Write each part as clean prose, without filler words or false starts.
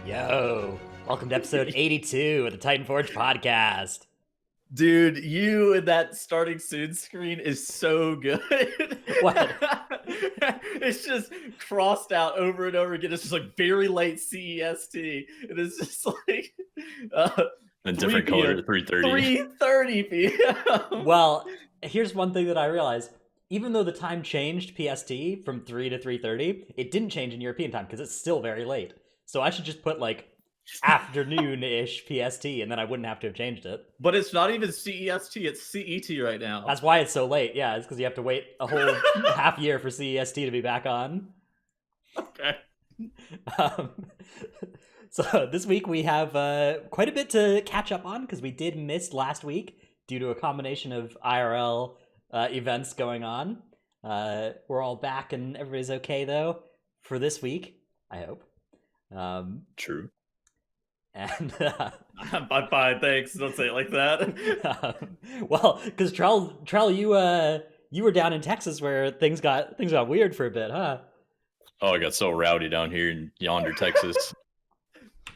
Yo, welcome to episode 82 of the Titanforge podcast. Dude, you in that starting soon screen is so good. What? It's just crossed out over and over again. It's just like very late CEST. And it's just like A different color, 3:30. 3:30 p.m. Well, here's one thing that I realized. Even though the time changed PST from 3 to 3:30, it didn't change in European time because it's still very late. So I should just put like afternoon-ish PST and then I wouldn't have to have changed it. But it's not even CEST, it's CET right now. That's why it's so late. Yeah, it's because you have to wait a whole half year for CEST to be back on. Okay. Um, so this week we have quite a bit to catch up on because we did miss last week due to a combination of IRL events going on. We're all back and everybody's okay though for this week, I hope. True. And I'm fine, thanks. Don't say it like that. Well, because Trell, you were down in Texas where things got weird for a bit, huh? Oh, it got so rowdy down here in yonder Texas.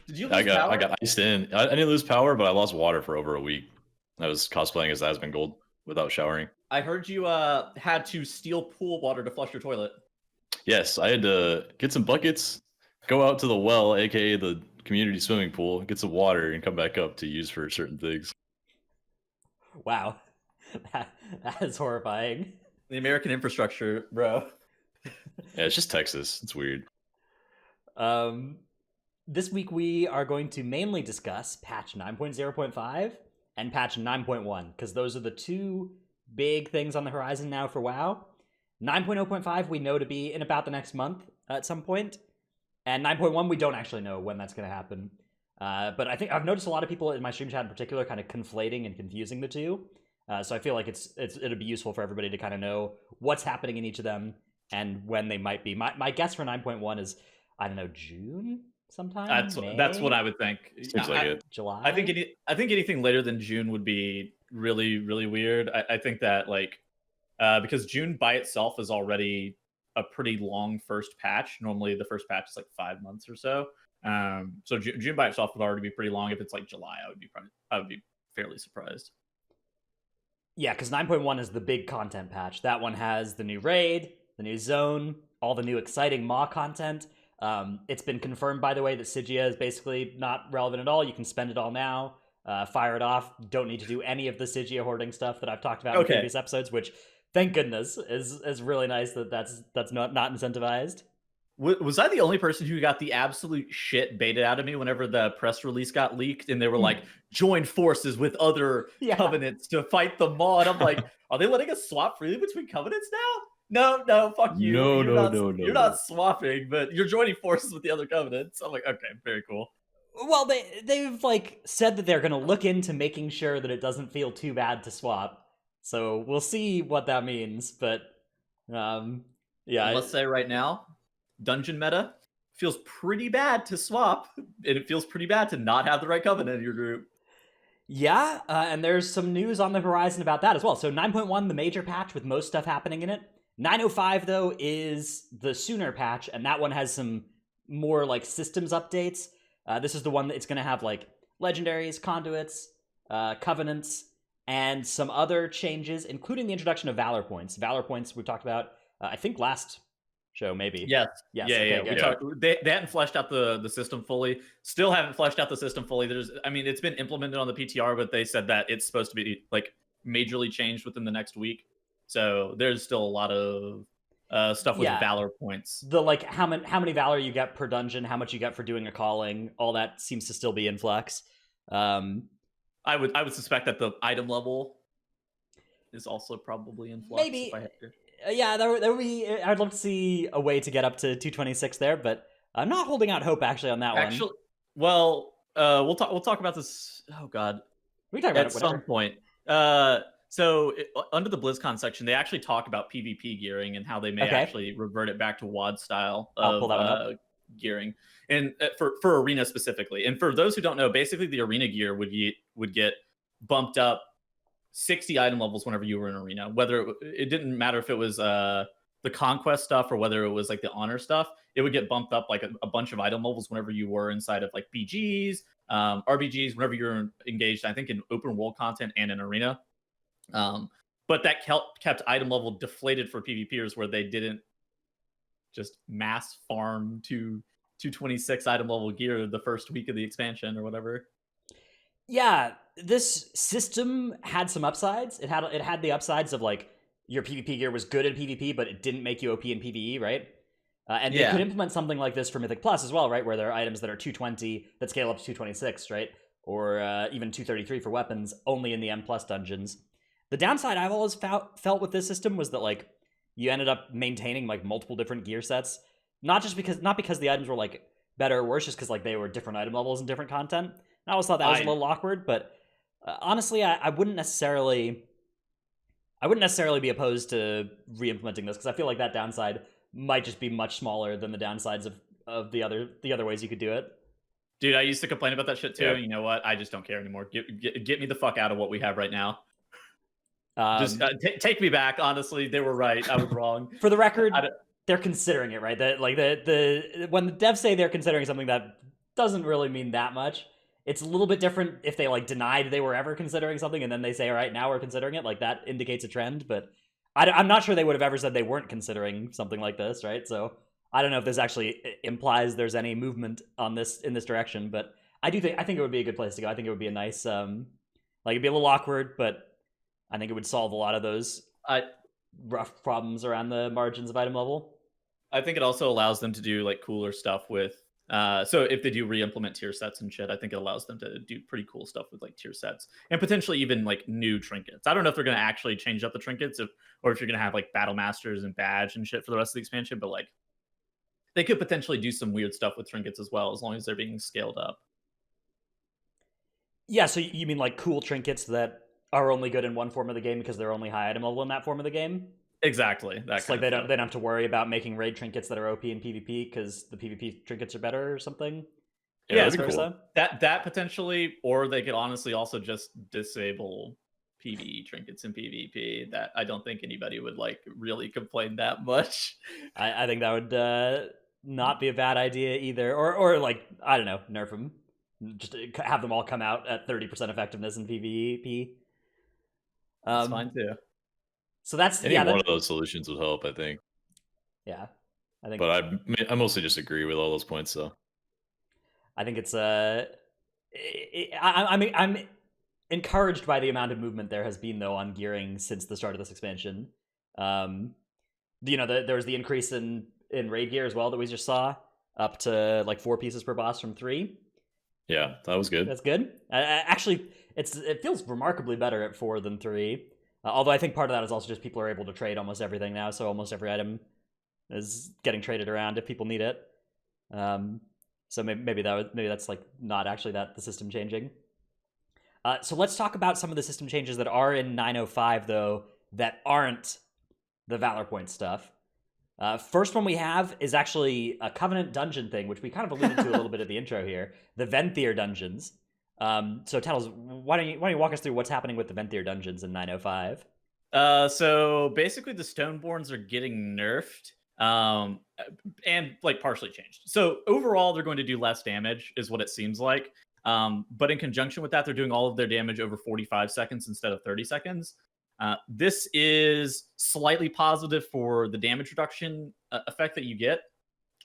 Did you lose I power? got iced in. I didn't lose power, but I lost water for over a week. I was cosplaying as Asmongold without showering. I heard you had to steal pool water to flush your toilet. Yes, I had to get some buckets, go out to the well, aka the community swimming pool, get some water, and come back up to use for certain things. Wow, that is horrifying. The American infrastructure, bro. Yeah, it's just Texas. It's weird. This week we are going to mainly discuss patch 9.0.5 and patch 9.1 because those are the two big things on the horizon now for WoW. 9.0.5 we know to be in about the next month at some point, and 9.1 we don't actually know when that's going to happen. But I think I've noticed a lot of people in my stream chat in particular kind of conflating and confusing the two. So I feel like it'll be useful for everybody to kind of know what's happening in each of them and when they might be. My guess for 9.1 is, I don't know, June sometime. That's what I would think. Seems like it. July. I think anything later than June would be really, really weird. I think that because June by itself is already a pretty long first patch. Normally the first patch is like 5 months or so. So June by itself would already be pretty long. If it's like July, I would be fairly surprised. Yeah, because 9.1 is the big content patch. That one has the new raid, the new zone, all the new exciting Maw content. It's been confirmed, by the way, that Sigia is basically not relevant at all. You can spend it all now, fire it off. Don't need to do any of the Sigia hoarding stuff that I've talked about in previous episodes, which, thank goodness, is really nice that that's not incentivized. Was I the only person who got the absolute shit baited out of me whenever the press release got leaked and they were like, join forces with other covenants to fight the Maw? And I'm like, are they letting us swap freely between covenants now? No, fuck you. No. You're not swapping, but you're joining forces with the other covenants. I'm like, okay, very cool. Well, they've like said that they're going to look into making sure that it doesn't feel too bad to swap. So we'll see what that means. But yeah, let's say right now, dungeon meta feels pretty bad to swap, and it feels pretty bad to not have the right covenant in your group. Yeah, and there's some news on the horizon about that as well. So 9.1, the major patch with most stuff happening in it. 9.05, though, is the sooner patch, and that one has some more, like, systems updates. This is the one that it's going to have, like, legendaries, conduits, covenants, and some other changes, including the introduction of Valor Points. Valor Points we've talked about, I think, last show, maybe. Yes. Yeah. They hadn't fleshed out the system fully. Still haven't fleshed out the system fully. It's been implemented on the PTR, but they said that it's supposed to be, like, majorly changed within the next week. So there's still a lot of stuff with Valor points. The like how many Valor you get per dungeon, how much you get for doing a calling, all that seems to still be in flux. I would suspect that the item level is also probably in flux. Maybe. If I had to. Yeah, there would be. I'd love to see a way to get up to 226 there, but I'm not holding out hope actually on that one. Well, we'll talk about this. Oh God, we can talk about at some point. So under the BlizzCon section, they actually talk about PvP gearing and how they may actually revert it back to WoD style of gearing, and for arena specifically. And for those who don't know, basically the arena gear would get bumped up 60 item levels whenever you were in arena. Whether it didn't matter if it was the conquest stuff or whether it was like the honor stuff, it would get bumped up like a bunch of item levels whenever you were inside of like BGs, RBGs, whenever you're engaged, I think in open world content and in arena. But that kept item level deflated for PvPers where they didn't just mass farm to 226 item level gear the first week of the expansion or whatever. Yeah, this system had some upsides. It had the upsides of like your PvP gear was good in PvP, but it didn't make you OP in PvE, right? And they could implement something like this for Mythic Plus as well, right? Where there are items that are 220 that scale up to 226, right? Or even 233 for weapons, only in the M Plus dungeons. The downside I've always felt with this system was that like you ended up maintaining like multiple different gear sets, not because the items were like better or worse, just because like they were different item levels and different content. I always thought that was a little awkward, but honestly, I wouldn't necessarily be opposed to re-implementing this because I feel like that downside might just be much smaller than the downsides of the other ways you could do it. Dude, I used to complain about that shit too. Yeah. You know what? I just don't care anymore. Get me the fuck out of what we have right now. Just take me back. Honestly, they were right. I was wrong. For the record, they're considering it, right? That like when the devs say they're considering something, that doesn't really mean that much. It's a little bit different if they like denied they were ever considering something and then they say, all right, now we're considering it. Like that indicates a trend, but I'm not sure they would have ever said they weren't considering something like this, right? So I don't know if this actually implies there's any movement on this in this direction, but I think it would be a good place to go. I think it would be a nice, like it'd be a little awkward, but I think it would solve a lot of those rough problems around the margins of item level. I think it also allows them to do like cooler stuff with. So if they do re-implement tier sets and shit, I think it allows them to do pretty cool stuff with like tier sets and potentially even like new trinkets. I don't know if they're going to actually change up the trinkets or if you're going to have like battle masters and badge and shit for the rest of the expansion, but like they could potentially do some weird stuff with trinkets as well, as long as they're being scaled up. Yeah. So you mean like cool trinkets that are only good in one form of the game because they're only high item level in that form of the game? Exactly. It's like they don't have to worry about making raid trinkets that are OP in PvP because the PvP trinkets are better or something. Yeah, that's cool. That potentially, or they could honestly also just disable PvE trinkets in PvP. That I don't think anybody would like really complain that much. I think that would not be a bad idea either. Or like I don't know, nerf them. Just have them all come out at 30% effectiveness in PvP. That's fine too. So that's one of those solutions would help, I think. Yeah, I think. But I mostly just agree with all those points, though. I think it's I'm encouraged by the amount of movement there has been though on gearing since the start of this expansion. There was the increase in raid gear as well that we just saw, up to like 4 pieces per boss from 3. Yeah, that was good. That's good. Actually, it feels remarkably better at 4 than 3. Although I think part of that is also just people are able to trade almost everything now, so almost every item is getting traded around if people need it. So maybe that's like not actually that the system changing. So let's talk about some of the system changes that are in 905 though that aren't the Valor Point stuff. First one we have is actually a Covenant dungeon thing, which we kind of alluded to a little bit at the intro here. The Venthyr dungeons. So Tattles, why don't you walk us through what's happening with the Venthyr dungeons in 905? So basically the Stoneborns are getting nerfed, and like partially changed. So overall they're going to do less damage is what it seems like. But in conjunction with that, they're doing all of their damage over 45 seconds instead of 30 seconds. This is slightly positive for the damage reduction effect that you get.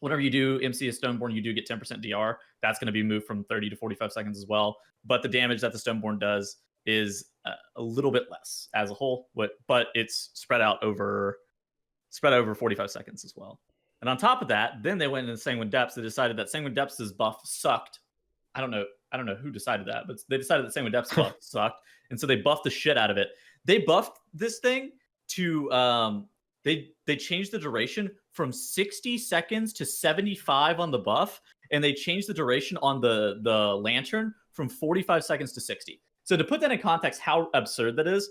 Whenever you do MC a Stoneborn, you do get 10% DR. That's going to be moved from 30 to 45 seconds as well. But the damage that the Stoneborn does is a little bit less as a whole, but it's spread over 45 seconds as well. And on top of that, then they went into Sanguine Depths. They decided that Sanguine Depths' buff sucked. I don't know who decided that, but they decided that Sanguine Depths' buff sucked, and so they buffed the shit out of it. They buffed this thing to they changed the duration from 60 seconds to 75 on the buff, and they changed the duration on the lantern from 45 seconds to 60. So to put that in context, how absurd that is,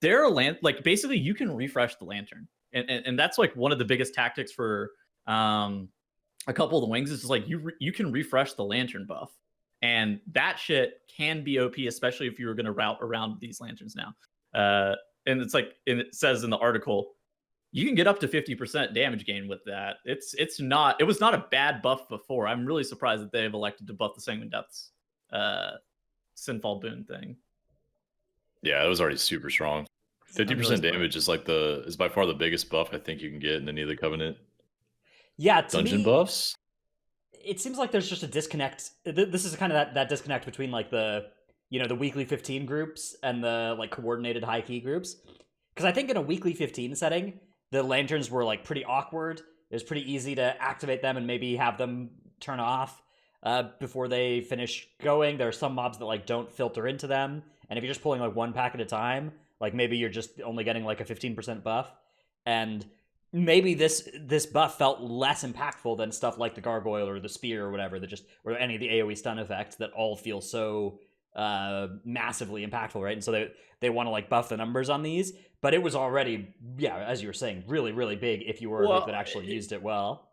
like basically you can refresh the lantern, and that's like one of the biggest tactics for a couple of the wings is just like you can refresh the lantern buff, and that shit can be OP, especially if you were going to route around these lanterns now. And it's like, and it says in the article, you can get up to 50% damage gain with that. It was not a bad buff before. I'm really surprised that they've elected to buff the Sanguine Depths Sinfall boon thing. Yeah, it was already super strong. 50% damage is is by far the biggest buff I think you can get in any of the Covenant. Yeah, to dungeon me, buffs. It seems like there's just a disconnect. This is kind of that disconnect between like the weekly 15 groups and the like coordinated high key groups. Because I think in a weekly 15 setting, the lanterns were like pretty awkward. It was pretty easy to activate them and maybe have them turn off before they finish going. There are some mobs that like don't filter into them, and if you're just pulling like one pack at a time, like maybe you're just only getting like a 15% buff, and maybe this buff felt less impactful than stuff like the gargoyle or the spear or whatever or any of the AoE stun effects that all feel so massively impactful, right? And so they want to like buff the numbers on these, but it was already, yeah, as you were saying, really, really big if you were a group that actually used it well.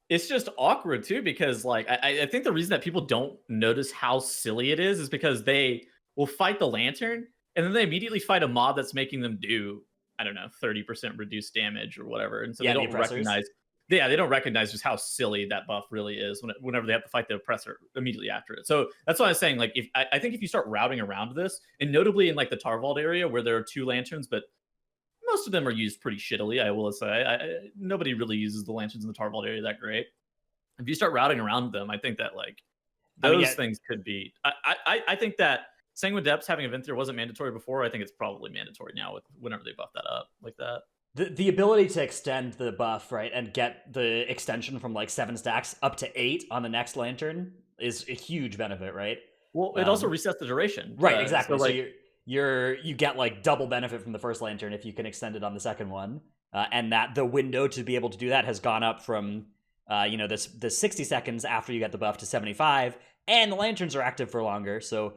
It's just awkward too, because like I think the reason that people don't notice how silly it is because they will fight the lantern and then they immediately fight a mob that's making them do, I don't know, 30% reduced damage or whatever, and so they don't recognize. Yeah, they don't recognize just how silly that buff really is whenever they have to fight the oppressor immediately after it. So that's why I was saying, like, I think if you start routing around this, and notably in like the Tarvald area where there are 2 lanterns, but most of them are used pretty shittily, I will say. Nobody really uses the lanterns in the Tarvald area that great. If you start routing around them, I think that like those things could be. I think that Sanguine Depths having a Venthyr wasn't mandatory before. I think it's probably mandatory now with whenever they buff that up like that. The ability to extend the buff, right, and get the extension from like 7 stacks up to 8 on the next lantern is a huge benefit, right? Well, it also resets the duration. Right, exactly. So like, you get like double benefit from the first lantern if you can extend it on the second one, and that the window to be able to do that has gone up from the 60 seconds after you get the buff to 75, and the lanterns are active for longer, so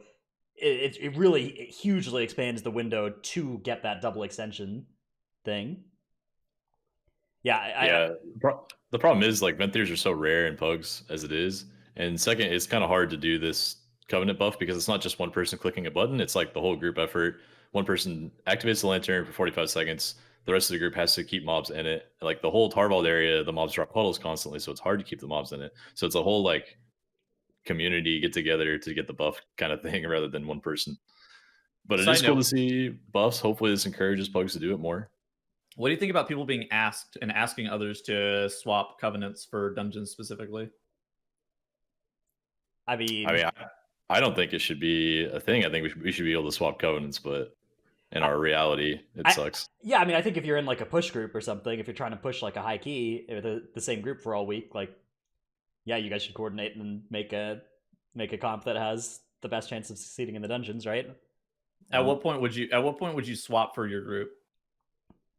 it really hugely expands the window to get that double extension thing. Yeah. The problem is like Venthyrs are so rare in Pugs as it is, and second, it's kind of hard to do this Covenant buff because it's not just one person clicking a button; it's like the whole group effort. One person activates the lantern for 45 seconds. The rest of the group has to keep mobs in it. Like the whole Tarvald area, the mobs drop puddles constantly, so it's hard to keep the mobs in it. So it's a whole like community get together to get the buff kind of thing rather than one person. But it is cool to see buffs. Hopefully, this encourages Pugs to do it more. What do you think about people being asked and asking others to swap covenants for dungeons specifically? I mean, I don't think it should be a thing. I think we should be able to swap covenants, but in our reality, it sucks. Yeah, I mean, I think if you're in like a push group or something, if you're trying to push like a high key, the same group for all week, like, yeah, you guys should coordinate and make a comp that has the best chance of succeeding in the dungeons, right? At what point would you swap for your group?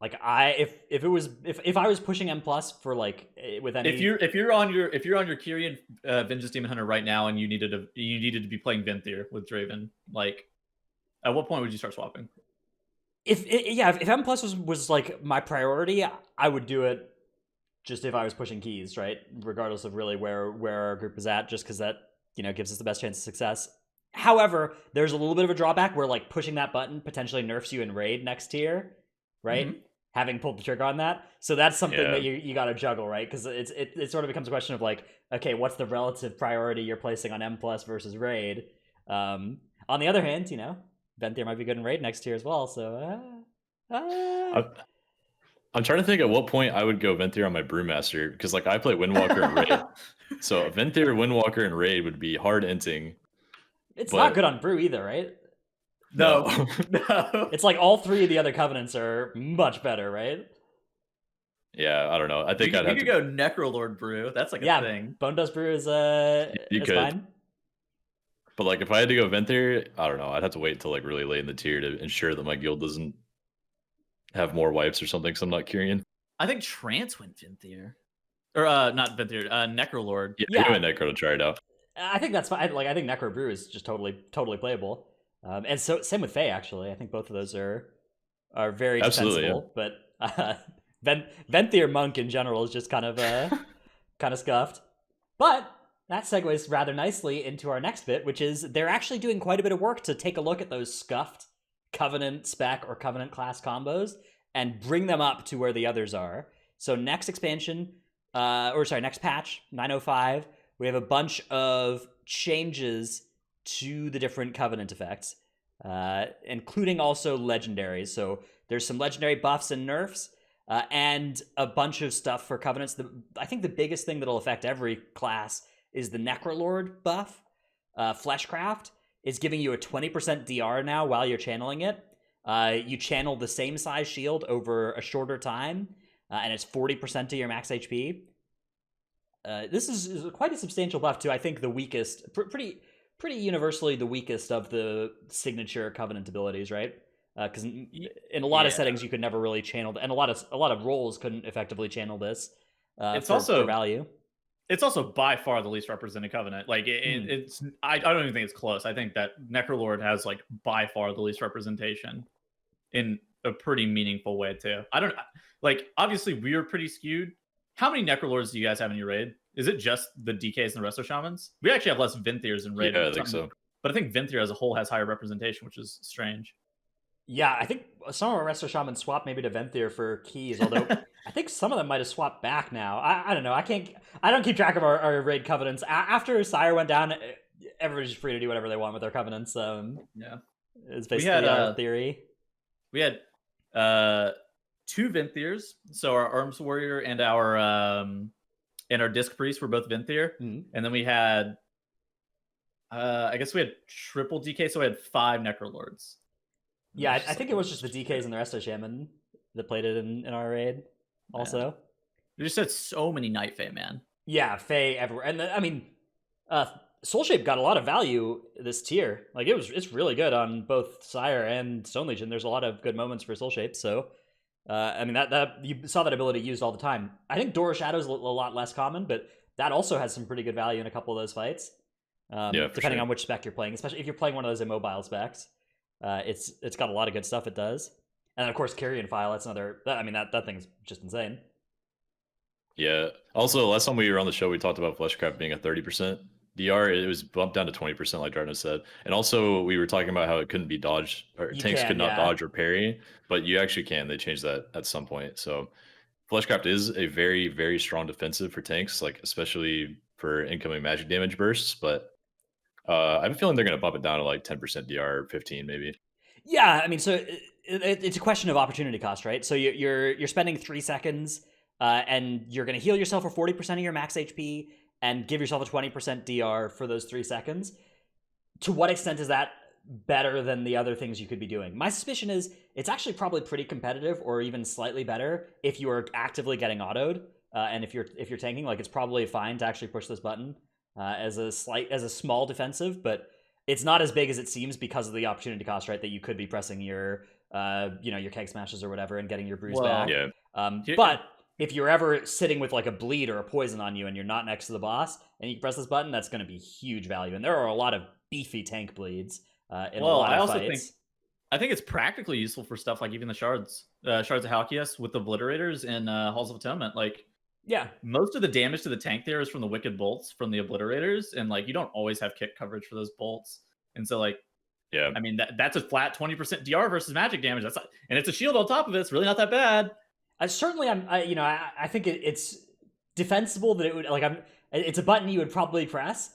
Like if I was pushing M+ for like with any, if you're on your Kyrian Vengeance Demon Hunter right now and you needed to be playing Venthyr with Draven, like at what point would you start swapping? If M+ was like my priority, I would do it just if I was pushing keys, right? Regardless of really where our group is at, just because that gives us the best chance of success. However, there's a little bit of a drawback where like pushing that button potentially nerfs you in raid next tier, right? Mm-hmm. Having pulled the trigger on that, so that's something that you got to juggle, right? Because it sort of becomes a question of like, okay, what's the relative priority you're placing on M+ versus raid? On the other hand, Venthyr might be good in raid next tier as well. So I'm trying to think at what point I would go Venthyr on my Brewmaster, because like I play Windwalker and raid, so Venthyr, Windwalker, and raid would be hard inting. It's not good on Brew either, right? No. It's like all 3 of the other covenants are much better, right? Yeah, I don't know. I think you could go Necrolord Brew. That's like a thing. Bone Dust Brew is fine. But like if I had to go Venthyr, I don't know. I'd have to wait until like really late in the tier to ensure that my guild doesn't have more wipes or something, because I'm not Kyrian. I think Trance went Venthyr. Or not Venthyr, Necrolord. Yeah, I went Necro to try it out. I think that's fine. Like I think Necro Brew is just totally playable. And so same with Fae, actually. I think both of those are very defensible. Yeah. But Venthyr Monk in general is just kind of scuffed. But that segues rather nicely into our next bit, which is they're actually doing quite a bit of work to take a look at those scuffed Covenant spec or Covenant class combos and bring them up to where the others are. So next expansion, next patch, 905, we have a bunch of changes to the different Covenant effects, including also legendaries. So there's some legendary buffs and nerfs, and a bunch of stuff for Covenants. I think the biggest thing that'll affect every class is the Necrolord buff. Fleshcraft is giving you a 20% DR now while you're channeling it. You channel the same size shield over a shorter time, and it's 40% of your max HP. This is quite a substantial buff too. I think the weakest, pretty universally the weakest of the signature Covenant abilities, right? Because in a lot of settings you could never really channel, and a lot of roles couldn't effectively channel this. For value. It's also by far the least represented Covenant. Like it's, I don't even think it's close. I think that Necrolord has like by far the least representation in a pretty meaningful way too. I don't like. Obviously, we are pretty skewed. How many Necrolords do you guys have in your raid? Is it just the DKs and the Resto Shamans? We actually have less Vinthirs in raid. Yeah, I think so. But I think Vinthir as a whole has higher representation, which is strange. Yeah, I think some of our Resto Shamans swapped maybe to Venthir for keys, although I think some of them might have swapped back now. I don't know. I don't keep track of our raid Covenants. After Sire went down, everybody's free to do whatever they want with their Covenants. Yeah. It's basically our theory. We had 2 Vinthirs, so our Arms Warrior and our Disc Priest were both Vinthir. And then we had I guess we had triple DK, so we had 5 Necrolords. Yeah, I think it was just the DKs and the Resto Shaman that played it in our raid also. We just had so many Night Fae, man. Yeah, Fae everywhere. And Soul Shape got a lot of value this tier. Like it's really good on both Sire and Stone Legion. There's a lot of good moments for Soul Shape, so that you saw that ability used all the time. I think Door of Shadow's a lot less common, but that also has some pretty good value in a couple of those fights. Depending on which spec you're playing, especially if you're playing one of those immobile specs. It's got a lot of good stuff it does. And of course, Carrion File, that's another, that thing's just insane. Yeah. Also, last time we were on the show, we talked about Fleshcraft being a 30% DR. It was bumped down to 20%, like Darno said. And also, we were talking about how it couldn't be dodged, or tanks could not dodge or parry, but you actually can. They changed that at some point. So Fleshcraft is a very, very strong defensive for tanks, like especially for incoming magic damage bursts, but I have a feeling they're going to bump it down to like 10% DR, 15 maybe. Yeah, so it's a question of opportunity cost, right? So you're spending 3 seconds, and you're going to heal yourself for 40% of your max HP and give yourself a 20% DR for those 3 seconds. To what extent is that better than the other things you could be doing? My suspicion is it's actually probably pretty competitive, or even slightly better if you are actively getting autoed, and if you're tanking, like it's probably fine to actually push this button. As a small defensive, but it's not as big as it seems because of the opportunity cost, right? That you could be pressing your your keg smashes or whatever and getting your bruise back. Yeah. But if you're ever sitting with like a bleed or a poison on you and you're not next to the boss and you press this button, that's going to be huge value. And there are a lot of beefy tank bleeds in a lot of fights. I think it's practically useful for stuff like even the shards of Halkias with Obliterators and Halls of Atonement. Like, yeah, most of the damage to the tank there is from the Wicked Bolts from the Obliterators, and like you don't always have kick coverage for those bolts, and so like, yeah, that's a flat 20% DR versus magic damage. And it's a shield on top of it. It's really not that bad. Certainly, I think it's defensible that it would it's a button you would probably press,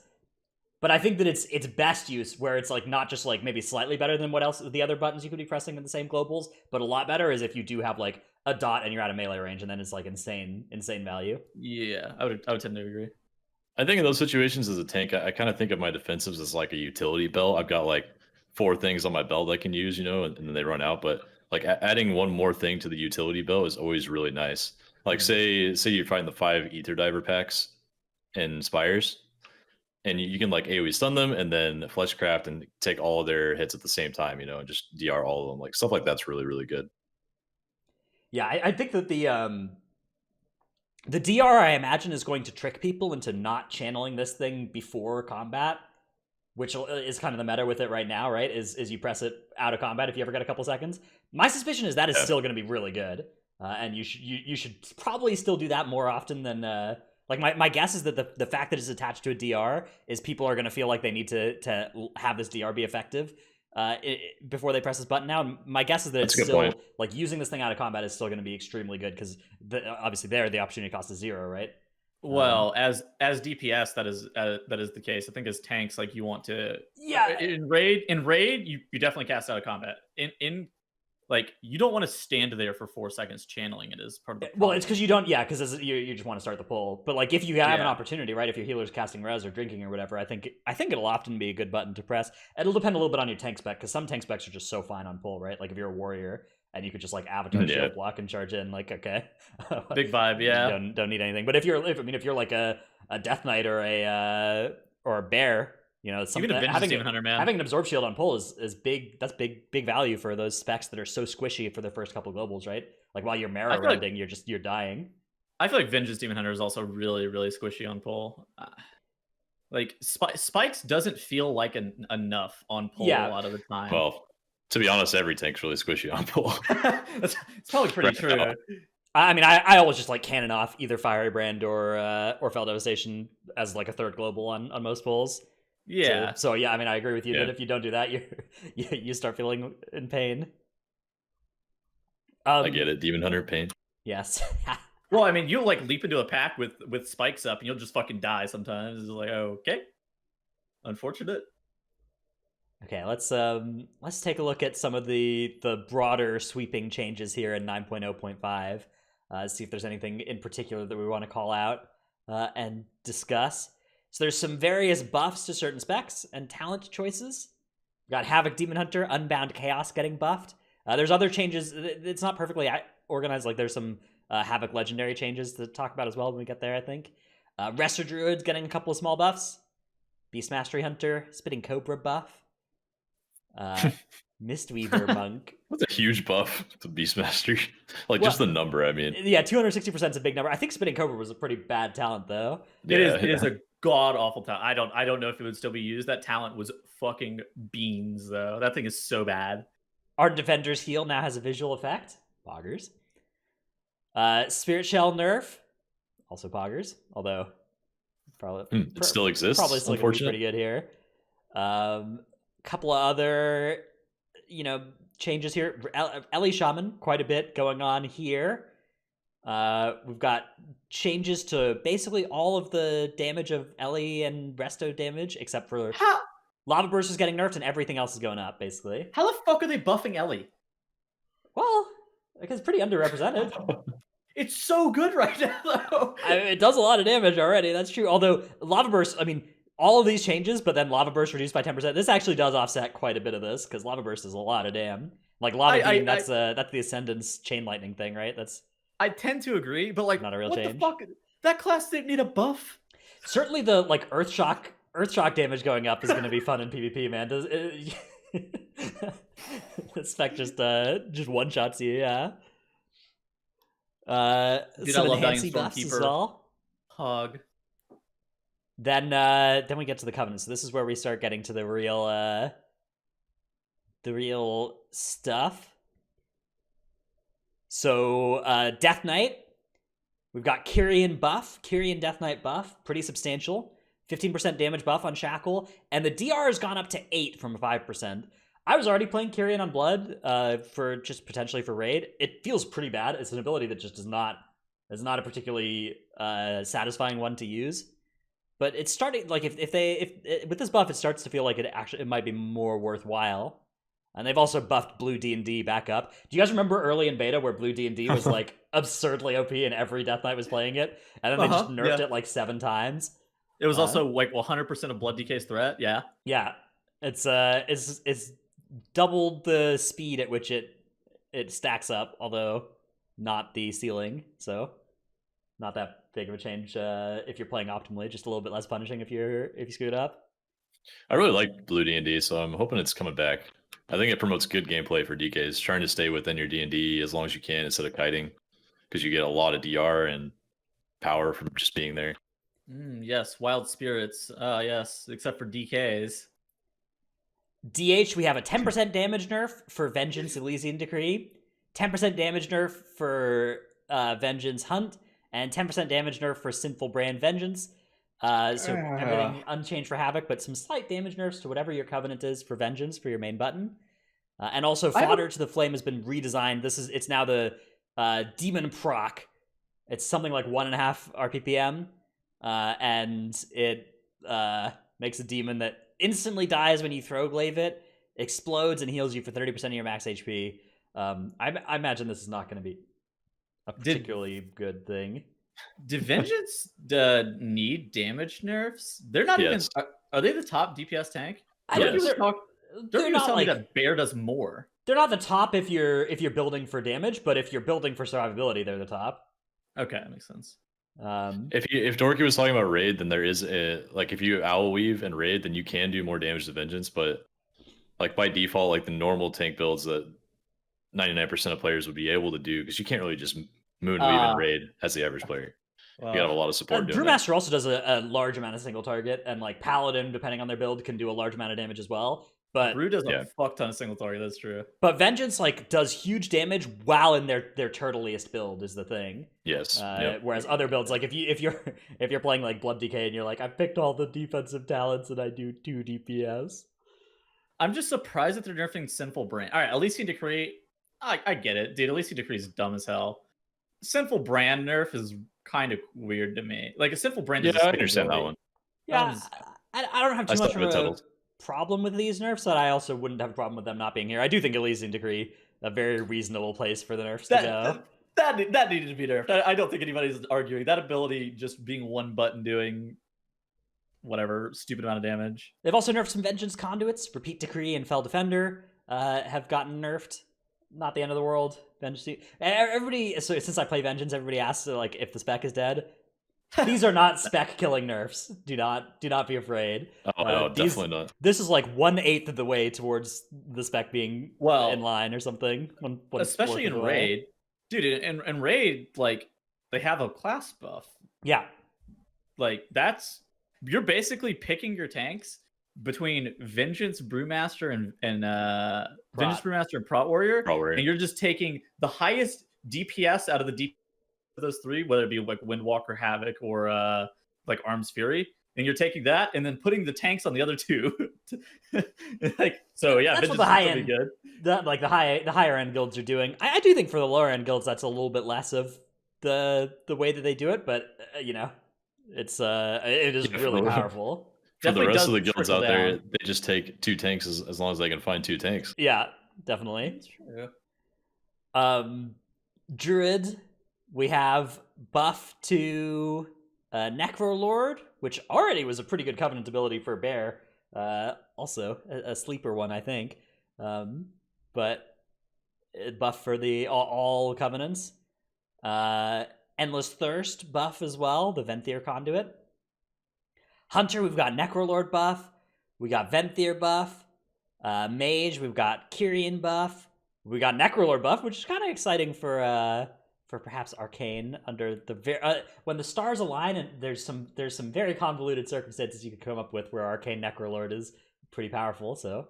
but I think that it's best use where it's like not just like maybe slightly better than what else the other buttons you could be pressing in the same globals, but a lot better is if you do have like a dot and you're out of melee range, and then it's like insane value. Yeah, I would tend to agree. I think in those situations as a tank, I kind of think of my defensives as like a utility belt. I've got like 4 things on my belt I can use, and then they run out. But like adding one more thing to the utility belt is always really nice. Like say you find the 5 Ether Diver packs in Spires, and you can like AoE stun them and then Fleshcraft and take all of their hits at the same time, and just DR all of them. Like stuff like that's really, really good. Yeah, I think that the DR, I imagine, is going to trick people into not channeling this thing before combat, which is kind of the meta with it right now, right? Is you press it out of combat if you ever get a couple seconds. My suspicion is that is still going to be really good, and you should probably still do that more often than like my guess is that the fact that it's attached to a DR is people are going to feel like they need to have this DR be effective before they press this button now. And my guess is that That's a it's good still point. like using this thing out of combat is still going to be extremely good because obviously there the opportunity cost is 0, right? Well, as DPS, that is the case. I think as tanks, like you want to in raid you definitely cast out of combat. In like you don't want to stand there for 4 seconds channeling it as part of the well, it's because you don't, because you just want to start the pull. But like if you have an Yeah. opportunity, right? If your healer's casting res or drinking or whatever, I think it'll often be a good button to press. It'll depend a little bit on your tank spec because some tank specs are just so fine on pull, right? Like if you're a warrior and you could just like avatar shield block and charge in, like okay, big vibe, yeah. Don't need anything. But if you're like a Death Knight or a bear, you know, Even a Vengeance Demon Hunter, man. Having an absorb shield on pull is big. That's big value for those specs that are so squishy for the first couple globals, right? Like while you're marrow rending, you're dying. I feel like Vengeance Demon Hunter is also really, really squishy on pull. Like spikes doesn't feel like enough on pull a lot of the time. Well, to be honest, every tank's really squishy on pull. It's probably pretty true. Now. I mean, I always just like cannon off either Fiery Brand or Fell Devastation as like a third global on most pulls. Yeah. So yeah, I mean, I agree with you that if you don't do that, you start feeling in pain. I get it, Demon Hunter pain. Yes. Well, I mean, you'll like leap into a pack with spikes up, and you'll just fucking die sometimes. It's like, okay, unfortunate. Okay, let's take a look at some of the broader sweeping changes here in 9.0.5. See if there's anything in particular that we want to call out and discuss. So there's some various buffs to certain specs and talent choices. We got Havoc Demon Hunter, Unbound Chaos getting buffed. There's other changes. It's not perfectly organized. Like there's some Havoc Legendary changes to talk about as well when we get there, I think. Resto Druid's getting a couple of small buffs. Beast Mastery Hunter, Spitting Cobra buff. Mistweaver Monk. That's a huge buff to Beastmaster. Like just the number, I mean. Yeah, 260% is a big number. I think Spitting Cobra was a pretty bad talent though. It is a god awful talent. I don't know if it would still be used. That talent was fucking beans though. That thing is so bad. Our Defender's Heal now has a visual effect. Poggers. Spirit Shell nerf. Also poggers. Although probably it still exists. Probably still gonna be pretty good here. Couple of other, changes here. Ellie Shaman, quite a bit going on here. We've got changes to basically all of the damage of Ellie and Resto damage, except for Lava Burst is getting nerfed and everything else is going up, basically. How the fuck are they buffing Ellie? Well, it's pretty underrepresented. It's so good right now, though. It does a lot of damage already, that's true. Although, Lava Burst, all of these changes, but then Lava Burst reduced by 10%. This actually does offset quite a bit of this, because Lava Burst is a lot of damn. Like, Lava Beam, that's the Ascendant's Chain Lightning thing, right? I tend to agree, but like, not a real what change. The fuck? That class didn't need a buff. Certainly the, Earth Shock damage going up is going to be fun in PvP, man. The spec just one-shots you, yeah. Dude, some I love enhancing buffs as well. Hug. Then we get to the Covenant. So this is where we start getting to the real stuff. So Death Knight, we've got Kyrian buff, Kyrian Death Knight buff, pretty substantial. 15% damage buff on Shackle, and the DR has gone up to 8 from 5%. I was already playing Kyrian on Blood for just potentially for raid. It feels pretty bad. It's an ability that just is not a particularly satisfying one to use. But it's starting, like, if with this buff, it starts to feel like it might be more worthwhile. And they've also buffed Blue D&D back up. Do you guys remember early in beta where Blue D&D was like absurdly OP and every Death Knight was playing it, and then they just nerfed it like 7 times? It was also like 100% of Blood DK's threat. Yeah. Yeah, it's doubled the speed at which it stacks up, although not the ceiling. So not that big of a change if you're playing optimally. Just a little bit less punishing if you screw it up. I really like Blue D&D, so I'm hoping it's coming back. I think it promotes good gameplay for DKs, trying to stay within your D&D as long as you can instead of kiting, because you get a lot of DR and power from just being there. Yes, Wild Spirits. Yes, except for DKs. DH, we have a 10% damage nerf for Vengeance Elysian Decree, 10% damage nerf for Vengeance Hunt, and 10% damage nerf for Sinful Brand Vengeance. So everything unchanged for Havoc, but some slight damage nerfs to whatever your Covenant is for Vengeance for your main button. And also, Fodder to the Flame has been redesigned. It's now the Demon proc. It's something like 1.5 RPPM, and it makes a demon that instantly dies when you throw glaive it, explodes, and heals you for 30% of your max HP. I imagine this is not going to be a particularly good thing. Do Vengeance need damage nerfs? They're not even. Are they the top DPS tank? They're not like that. Bear does more. They're not the top if you're building for damage, but if you're building for survivability, they're the top. Okay, that makes sense. If Dorky was talking about raid, then there is if you owl weave and raid, then you can do more damage to Vengeance, but like by default, like the normal tank builds that 99% of players would be able to do, because you can't really just moon weave and raid as the average player. You gotta have a lot of support. Brewmaster also does a large amount of single target, and like Paladin, depending on their build, can do a large amount of damage as well. But Brew does a fuck ton of single target. That's true. But Vengeance like does huge damage while in their turtliest build is the thing. Yes. Whereas other builds, like if you're playing like Blood Decay and you're like, I picked all the defensive talents and I do 2 DPS. I'm just surprised that they're nerfing Sinful Brand. All right, Elysian Decree. I get it, dude. Elysian Decree is dumb as hell. Sinful Brand nerf is kind of weird to me. Like a Sinful Brand. Yeah, I understand that one. Yeah, I don't have too much of a problem with these nerfs, but I also wouldn't have a problem with them not being here. I do think Elysian Decree a very reasonable place for the nerfs to go. That needed to be nerfed. I don't think anybody's arguing that ability just being one button doing whatever stupid amount of damage. They've also nerfed some Vengeance conduits. Repeat Decree and Fell Defender have gotten nerfed. Not the end of the world. Vengeance. Everybody. So since I play Vengeance, everybody asks like if the spec is dead. These are not spec killing nerfs. Do not be afraid. Oh no, definitely not. This is like 1/8 of the way towards the spec being in line or something. Especially in raid, dude. In raid, like they have a class buff. Yeah, like you're basically picking your tanks between Vengeance Brewmaster and Vengeance Brewmaster and Prot Warrior, and you're just taking the highest DPS out of the those three, whether it be like Windwalker, Havoc, or like Arms Fury, and you're taking that and then putting the tanks on the other two. Like, so yeah, that's what the high end, good. The higher end guilds are doing. I do think for the lower end guilds, that's a little bit less of the way that they do it, but it is really powerful. For the rest of the guilds out there, they just take 2 tanks as long as they can find 2 tanks. Yeah, definitely. That's true. Druid. We have buff to Necrolord, which already was a pretty good Covenant ability for Bear. Also, a sleeper one, I think. But buff for the all Covenants. Endless Thirst buff as well, the Venthyr Conduit. Hunter, we've got Necrolord buff. We got Venthyr buff. Mage, we've got Kyrian buff. We got Necrolord buff, which is kind of exciting for perhaps Arcane under the when the stars align, and there's some very convoluted circumstances you could come up with where Arcane Necrolord is pretty powerful. So,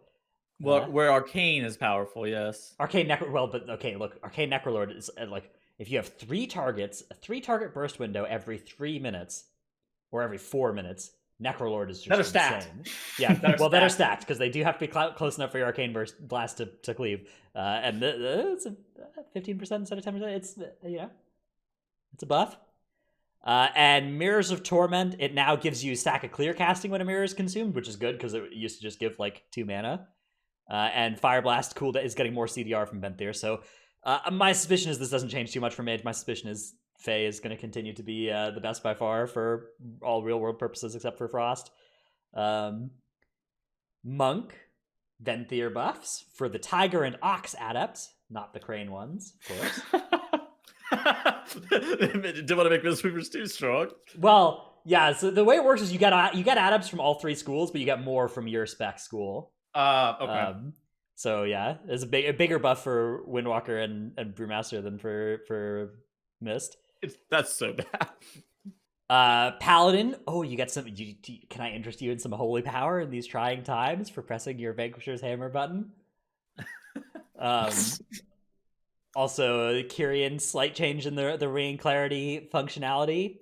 where Arcane is powerful, yes. Arcane Necrolord is like if you have 3 targets, a 3-target burst window every 3 minutes or every 4 minutes. Necrolord is just that are insane. Stacked. Yeah, that are stacked because they do have to be close enough for your Arcane Blast to cleave. And it's a 15% instead of 10%. It's it's a buff. And Mirrors of Torment, it now gives you stack of clear casting when a mirror is consumed, which is good because it used to just give like 2 mana. And Fire Blast is getting more CDR from Venthyr. So my suspicion is this doesn't change too much for Mage. My suspicion is Fae is going to continue to be the best by far for all real-world purposes except for Frost. Monk, Venthyr buffs for the Tiger and Ox adepts, not the Crane ones, of course. Didn't want to make those sweepers too strong. Well, yeah, so the way it works is you get adepts from all 3 schools, but you get more from your spec school. Okay. So yeah, there's a bigger buff for Windwalker and Brewmaster than for Mist. That's so bad. Paladin. Oh, you get some. Can I interest you in some holy power in these trying times for pressing your Vanquisher's Hammer button? Also, Kyrian, slight change in the ring clarity functionality.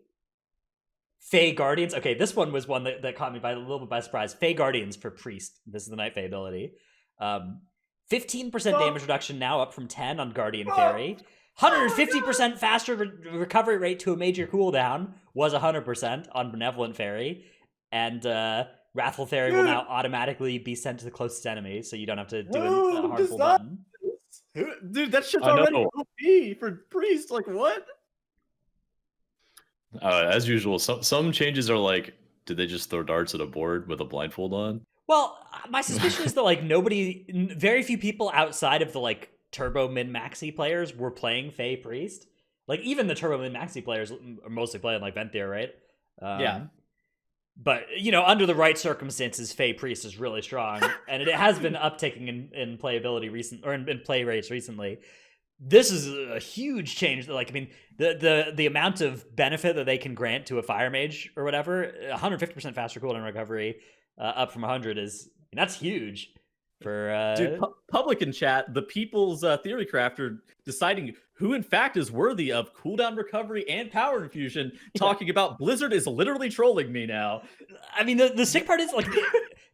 Fey Guardians. Okay, this one was one that caught me by a little bit by surprise. Fey Guardians for Priest. This is the Night Fey ability. 15% damage reduction now, up from 10 on Guardian Fairy. 150% faster recovery rate to a major cooldown was 100% on Benevolent Fairy. And Wrathful Fairy will now automatically be sent to the closest enemy, so you don't have to do a harmful button. Dude, that shit's already OP for Priest. Like, what? As usual, some changes are like, did they just throw darts at a board with a blindfold on? Well, my suspicion is that like very few people outside of the like Turbo Min Maxi players were playing Fey Priest. Like even the Turbo Min Maxi players are mostly playing like Venthyr, right? Yeah. But under the right circumstances, Fey Priest is really strong, and it has been uptaking in playability in play rates recently. This is a huge change. Like, I mean, the amount of benefit that they can grant to a Fire Mage or whatever, 150% faster cooldown recovery, up from 100 that's huge. For dude, public in chat, the people's theory crafter deciding who in fact is worthy of cooldown recovery and power infusion, talking about Blizzard is literally trolling me now. I mean, the sick part is like,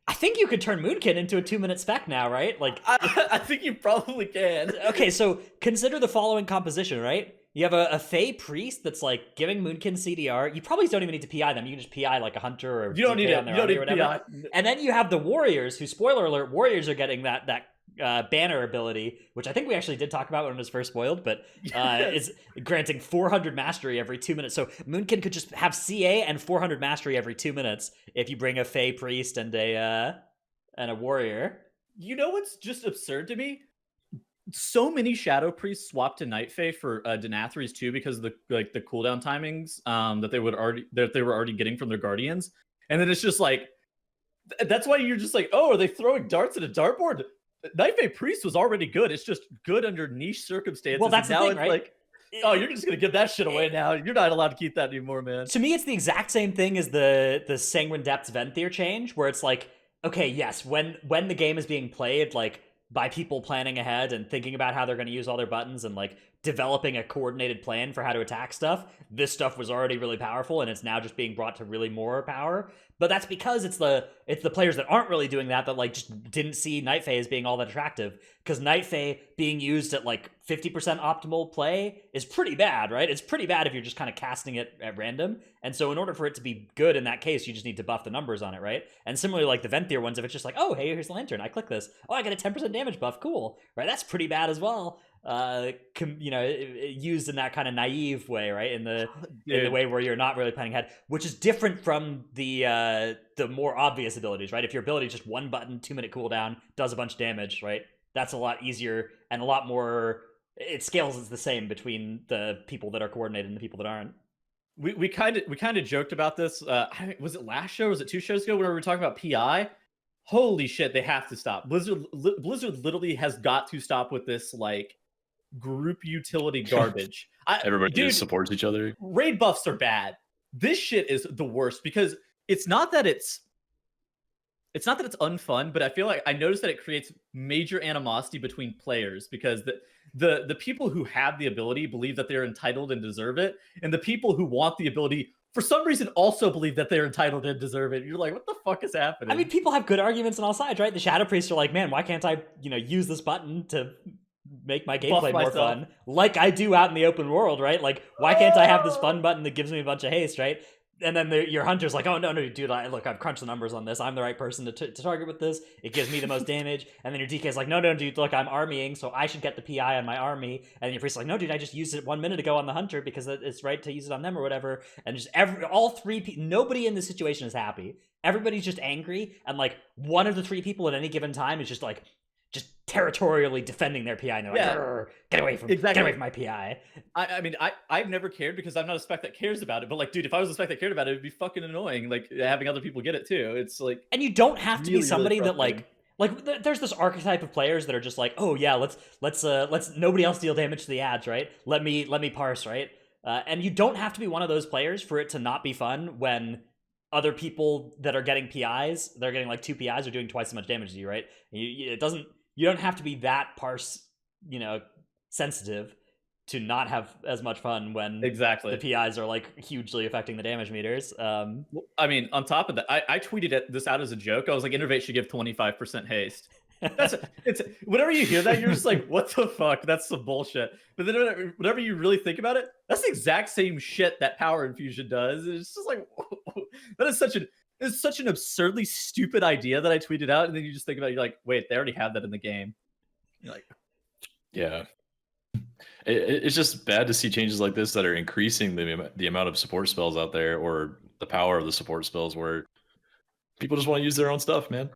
I think you could turn Moonkin into a 2-minute spec now, right? Like, I think you probably can. Okay, so consider the following composition, right? You have a Fey Priest that's like giving Moonkin CDR. You probably don't even need to PI them. You can just PI like a Hunter or you don't DK need it. on their You don't army need or whatever. PI. And then you have the Warriors, who, spoiler alert, Warriors are getting that banner ability, which I think we actually did talk about when it was first spoiled, but is granting 400 mastery every 2 minutes. So Moonkin could just have CA and 400 mastery every 2 minutes if you bring a Fey Priest and a Warrior. You know what's just absurd to me? So many Shadow Priests swapped to Night Fae for Denathries too, because of the cooldown timings that they were already getting from their Guardians, and then it's just like that's why you're just like, oh, are they throwing darts at a dartboard? Night Fae Priest was already good. It's just good under niche circumstances. Well, that's now the thing, it's right? Like, oh, you're just gonna give that shit away now. You're not allowed to keep that anymore, man. To me, it's the exact same thing as the Sanguine Depths Venthyr change, where it's like, okay, yes, when the game is being played, like, by people planning ahead and thinking about how they're going to use all their buttons and like developing a coordinated plan for how to attack stuff, this stuff was already really powerful, and it's now just being brought to really more power. But that's because it's the players that aren't really doing that like just didn't see Night Fae as being all that attractive. Because Night Fae being used at like 50% optimal play is pretty bad, right? It's pretty bad if you're just kind of casting it at random. And so in order for it to be good in that case, you just need to buff the numbers on it, right? And similarly, like the Venthyr ones, if it's just like, oh, hey, here's the Lantern, I click this, oh, I get a 10% damage buff, cool, right? That's pretty bad as well. Used in that kind of naive way, right? In the way where you're not really planning ahead, which is different from the more obvious abilities, right? If your ability is just one button, 2-minute cooldown, does a bunch of damage, right? That's a lot easier and a lot more. It scales as the same between the people that are coordinated and the people that aren't. We kind of joked about this. Was it last show? Or was it 2 shows ago? When we were talking about PI. Holy shit! They have to stop. Blizzard literally has got to stop with this like group utility garbage. Everybody just supports each other. Raid buffs are bad. This shit is the worst because it's not that it's unfun, but I feel like I noticed that it creates major animosity between players because the people who have the ability believe that they're entitled and deserve it, and the people who want the ability for some reason also believe that they're entitled and deserve it. You're like, what the fuck is happening? I mean, people have good arguments on all sides, right? The Shadow Priests are like, man, why can't I, use this button to make my gameplay more fun, like I do out in the open world, right? Like, why can't I have this fun button that gives me a bunch of haste, right? And then your Hunter's like, oh, no, dude, look, I've crunched the numbers on this. I'm the right person to target with this. It gives me the most damage. And then your DK's like, no, dude, look, I'm armying, so I should get the PI on my army. And then your Priest's like, no, dude, I just used it 1 minute ago on the Hunter because it's right to use it on them or whatever. And just all three people, nobody in this situation is happy. Everybody's just angry. And like one of the 3 people at any given time is just like, just territorially defending their PI, and they're like, get away from my PI. I mean, I've never cared because I'm not a spec that cares about it. But like, dude, if I was a spec that cared about it, it'd be fucking annoying. Like having other people get it too. It's like, and you don't have to be somebody that like there's this archetype of players that are just like, oh yeah, let's nobody else deal damage to the ads, right? Let me parse, right? And you don't have to be one of those players for it to not be fun when other people that are getting PIs, they're getting like 2 PIs, are doing twice as much damage as you, right? You don't have to be that parse, sensitive to not have as much fun when Exactly. the PIs are like hugely affecting the damage meters. Well, I mean, on top of that, I tweeted this out as a joke. I was like, Innervate should give 25% haste. It's whenever you hear that, you're just like, what the fuck? That's some bullshit. But then whenever you really think about it, that's the exact same shit that Power Infusion does. It's just like that is such an absurdly stupid idea that I tweeted out, and then you just think about it, you're like, wait, they already have that in the game. You're like, yeah. It's just bad to see changes like this that are increasing the amount of support spells out there, or the power of the support spells, where people just want to use their own stuff, man.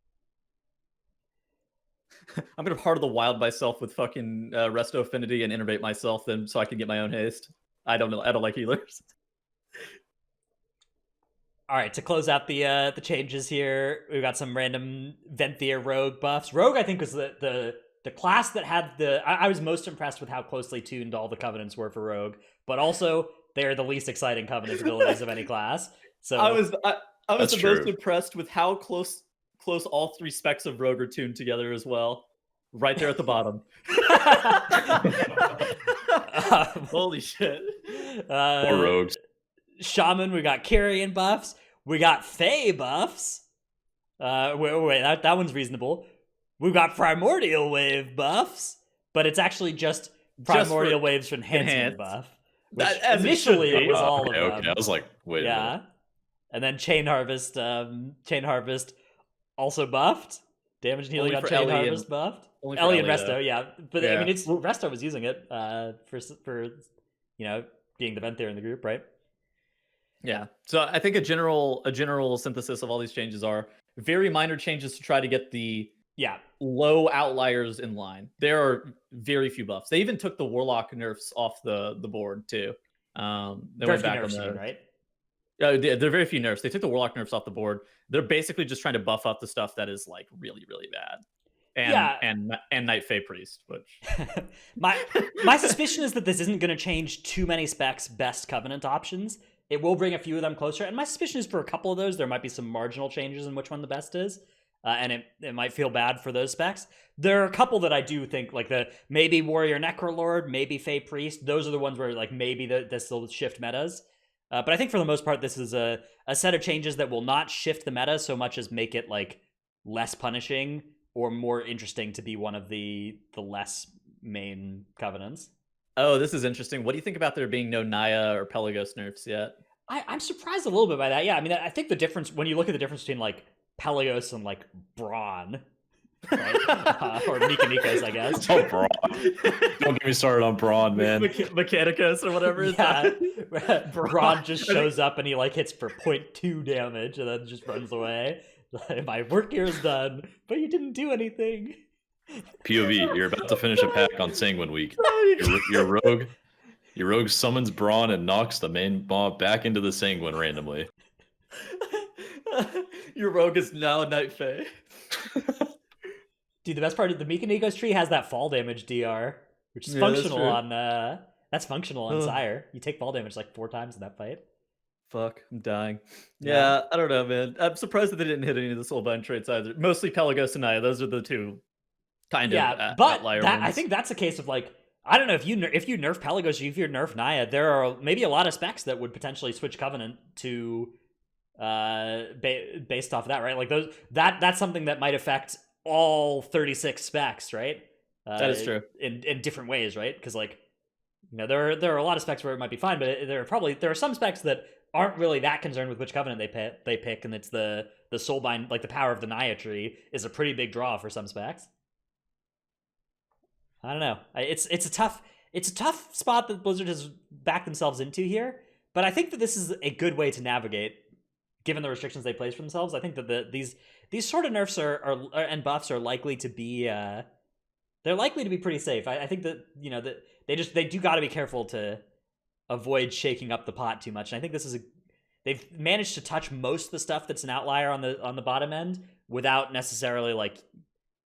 I'm gonna Heart of the Wild myself with fucking Resto Affinity and Innervate myself, then so I can get my own haste. I don't know. I don't like healers. All right, to close out the changes here, we've got some random Venthyr Rogue buffs. Rogue, I think, was the class that had I was most impressed with how closely tuned all the covenants were for Rogue, but also they're the least exciting covenant abilities of any class. So I was the most true. impressed with how close all 3 specs of Rogue are tuned together as well. Right there at the bottom. Holy shit. Poor rogues. Shaman, we got Carrion buffs. We got Fae buffs. Wait, that one's reasonable. We've got Primordial Wave buffs, but it's actually just Primordial Waves for enhancement buff. Which initially it was all of them. Okay. I was like, wait a minute. And then Chain Harvest also buffed. Damage and healing on Chain Harvest buffed. Ellie and Resto, yeah. But I mean, Resto was using it for being the Venthyr in the group, right? Yeah. So I think a general synthesis of all these changes are very minor changes to try to get the low outliers in line. There are very few buffs. They even took the Warlock nerfs off the board too. They went back on that, right? There are very few nerfs. They took the Warlock nerfs off the board. They're basically just trying to buff up the stuff that is like really, really bad. And Night Fae Priest, which my suspicion is that this isn't going to change too many specs' best Covenant options. It will bring a few of them closer, and my suspicion is for a couple of those there might be some marginal changes in which one the best is, and it might feel bad for those specs. There are a couple that I do think, like the maybe Warrior Necrolord, maybe Fae Priest. Those are the ones where like maybe this will shift metas. But I think for the most part, this is a set of changes that will not shift the meta so much as make it like less punishing or more interesting to be one of the less main covenants. Oh, this is interesting. What do you think about there being no Naya or Pelagos nerfs yet? I'm surprised a little bit by that. Yeah, I mean, I think the difference, when you look at the difference between like Pelagos and like Brawn, right? Or Mika Nikos, I guess. Oh, Brawn. Don't get me started on Brawn, man. Mechanicus or whatever. Yeah. Brawn just shows up and he like hits for 0.2 damage and then just runs away. My work here is done, but you didn't do anything. POV, you're about to finish a pack on Sanguine Week. Your rogue summons Brawn and knocks the main mob back into the Sanguine randomly. Your rogue is now a Night Fae. Dude, the best part of the Mika Nikos tree has that fall damage DR, which is functional on that's functional on Sire. You take fall damage like 4 times in that fight. Fuck, I'm dying. Yeah, I don't know, man. I'm surprised that they didn't hit any of the Soulbind traits either. Mostly Pelagos and Naya. Those are the two kind of outlier ones. I think that's a case of like, I don't know, if you nerf Pelagos, if you nerf Naya, there are maybe a lot of specs that would potentially switch Covenant to based off of that, right? Like that's something that might affect all 36 specs, right? That is true. In different ways, right? Because like, there are a lot of specs where it might be fine, but there are some specs that aren't really that concerned with which Covenant they pick, and it's the Soulbind, like the power of the Naya tree is a pretty big draw for some specs. I don't know. It's a tough spot that Blizzard has backed themselves into here, but I think that this is a good way to navigate, given the restrictions they place for themselves. I think that these sort of nerfs and buffs are likely to be they're likely to be pretty safe. I think that that they do got to be careful to avoid shaking up the pot too much. And I think they've managed to touch most of the stuff that's an outlier on the bottom end without necessarily like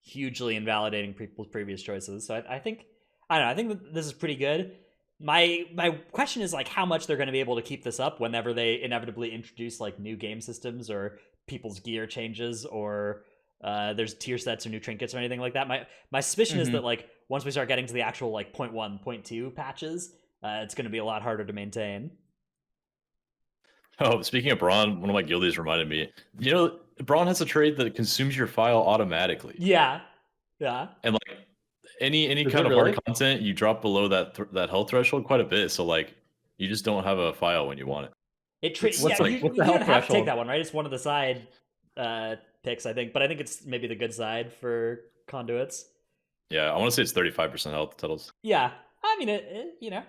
hugely invalidating people's previous choices. So I think that this is pretty good. My question is like how much they're going to be able to keep this up whenever they inevitably introduce like new game systems or people's gear changes or there's tier sets or new trinkets or anything like that. My suspicion is that like once we start getting to the actual like 0.1, 0.2 patches, it's going to be a lot harder to maintain. Oh, speaking of Braun, one of my guildies reminded me. You know, Braun has a trait that consumes your file automatically. Yeah. And like any Does kind it of really? hard content, you drop below that health threshold quite a bit. So like, you just don't have a file when you want it. What's the You health don't have to take threshold? that one, right? It's one of the side picks, I think, but I think it's maybe the good side for conduits. Yeah, I want to say it's 35% health totals. Yeah, I mean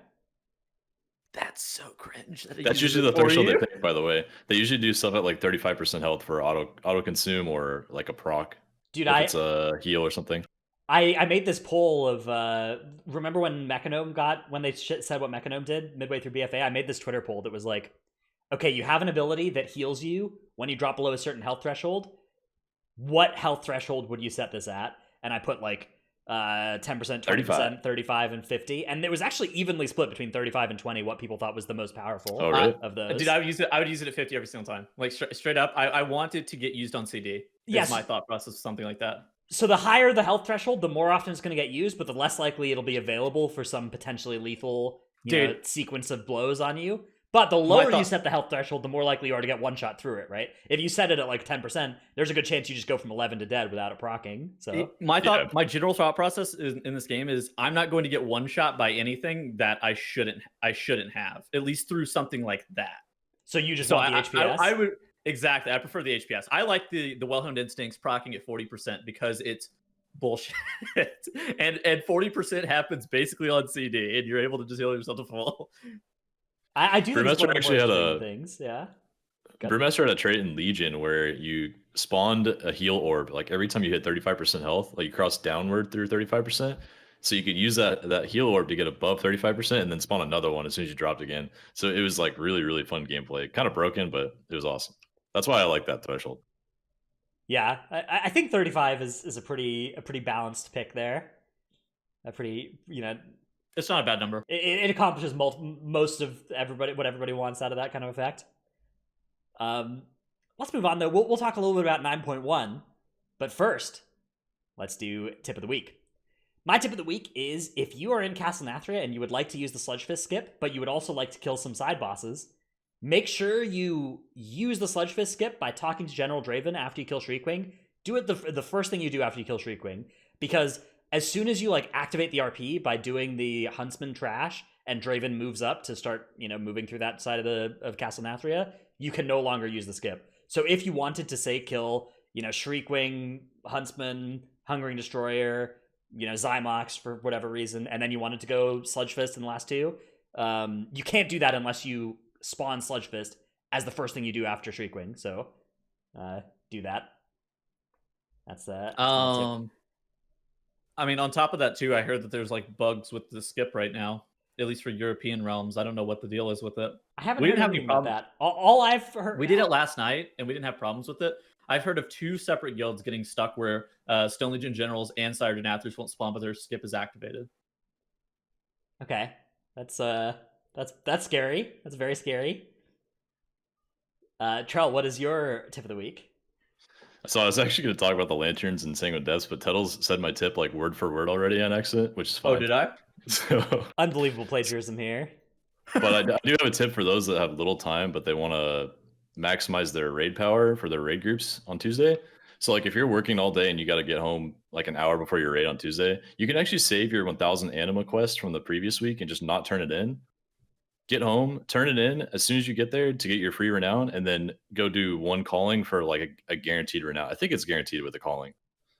That's so cringe. That's usually the threshold they pick, by the way. They usually do stuff at like 35% health for auto consume or like a proc. dude, If it's a heal or something. I made this poll of remember when Mechanome when they said what Mechanome did midway through BFA. I made this Twitter poll that was like, okay, you have an ability that heals you when you drop below a certain health threshold. What health threshold would you set this at? And I put like 10%, 20%, 35, and 50. And it was actually evenly split between 35 and 20 what people thought was the most powerful of those. Dude, I would use it at 50 every single time. Like straight up, I want it to get used on CD. Yes. My thought process, something like that. So the higher the health threshold, the more often it's going to get used, but the less likely it'll be available for some potentially lethal sequence of blows on you. But the lower you set the health threshold, the more likely you are to get one shot through it, right? If you set it at like 10%, there's a good chance you just go from 11 to dead without it proccing. So my general thought process in this game is I'm not going to get one shot by anything that I shouldn't have, at least through something like that. So you just want the HPS? I would exactly. I prefer the HPS. I like the well-honed instincts proccing at 40% because it's bullshit, and 40% happens basically on CD, and you're able to just heal yourself to full. I do think it's one of the actually had things, yeah. Brewmaster had a trait in Legion where you spawned a heal orb. Like every time you hit 35% health, like you cross downward through 35%. So you could use that heal orb to get above 35% and then spawn another one as soon as you dropped again. So it was like really, really fun gameplay. Kind of broken, but it was awesome. That's why I like that threshold. Yeah, I think 35 is a pretty balanced pick there. A pretty, it's not a bad number. It accomplishes most of what everybody wants out of that kind of effect. Let's move on though. We'll talk a little bit about 9.1, but first, let's do tip of the week. My tip of the week is if you are in Castle Nathria and you would like to use the Sludge Fist skip, but you would also like to kill some side bosses, make sure you use the Sludge Fist skip by talking to General Draven after you kill Shriekwing. Do it the first thing you do after you kill Shriekwing, because as soon as you activate the RP by doing the Huntsman trash and Draven moves up to start moving through that side of Castle Nathria, you can no longer use the skip. So if you wanted to say kill Shriekwing, Huntsman, Hungering Destroyer, Zymox for whatever reason, and then you wanted to go Sludge Fist in the last two, you can't do that unless you spawn Sludge Fist as the first thing you do after Shriekwing. So do that. That's that. I mean, on top of that too, I heard that there's bugs with the skip right now, at least for European realms. I don't know what the deal is with it. I haven't heard anything about that. All I've heard, we did it last night and we didn't have problems with it. I've heard of 2 separate guilds getting stuck where Stone Legion generals and Sire Denathers won't spawn, but their skip is activated. Okay, that's scary. That's very scary. Trell, what is your tip of the week? So I was actually going to talk about the lanterns and Sanguine Depths, but Tettles said my tip word for word already on accident, which is fine. Oh, did I? So unbelievable plagiarism here. But I do have a tip for those that have little time, but they want to maximize their raid power for their raid groups on Tuesday. So if you're working all day and you got to get home an hour before your raid on Tuesday, you can actually save your 1000 anima quest from the previous week and just not turn it in. Get home, turn it in as soon as you get there to get your free renown, and then go do one calling for a guaranteed renown. I think it's guaranteed with the calling.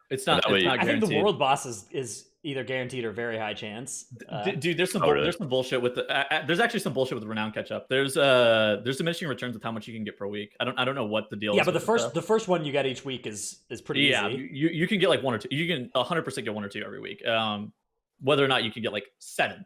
It's not. It's not I think the world boss is either guaranteed or very high chance. Dude, there's some there's some bullshit with the. There's actually some bullshit with the renown catch up. There's diminishing returns with how much you can get per week. I don't know what the deal is. Yeah, but the first one you get each week is pretty easy. Yeah, you can get 1 or 2. You can 100% get 1 or 2 every week. Whether or not you can get 7.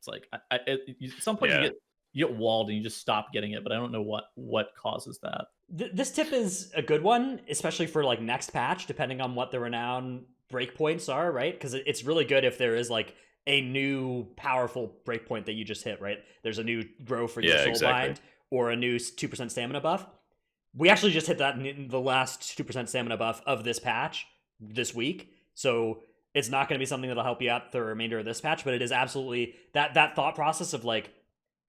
It's at some point you get walled and you just stop getting it, but I don't know what causes that. This tip is a good one, especially for next patch, depending on what the renown breakpoints are, right? Because it's really good if there is a new powerful breakpoint that you just hit, right? There's a new grow for your soul bind or a new 2% stamina buff. we actually just hit that in the last 2% stamina buff of this patch this week. So it's not going to be something that'll help you out the remainder of this patch, but it is absolutely that thought process of like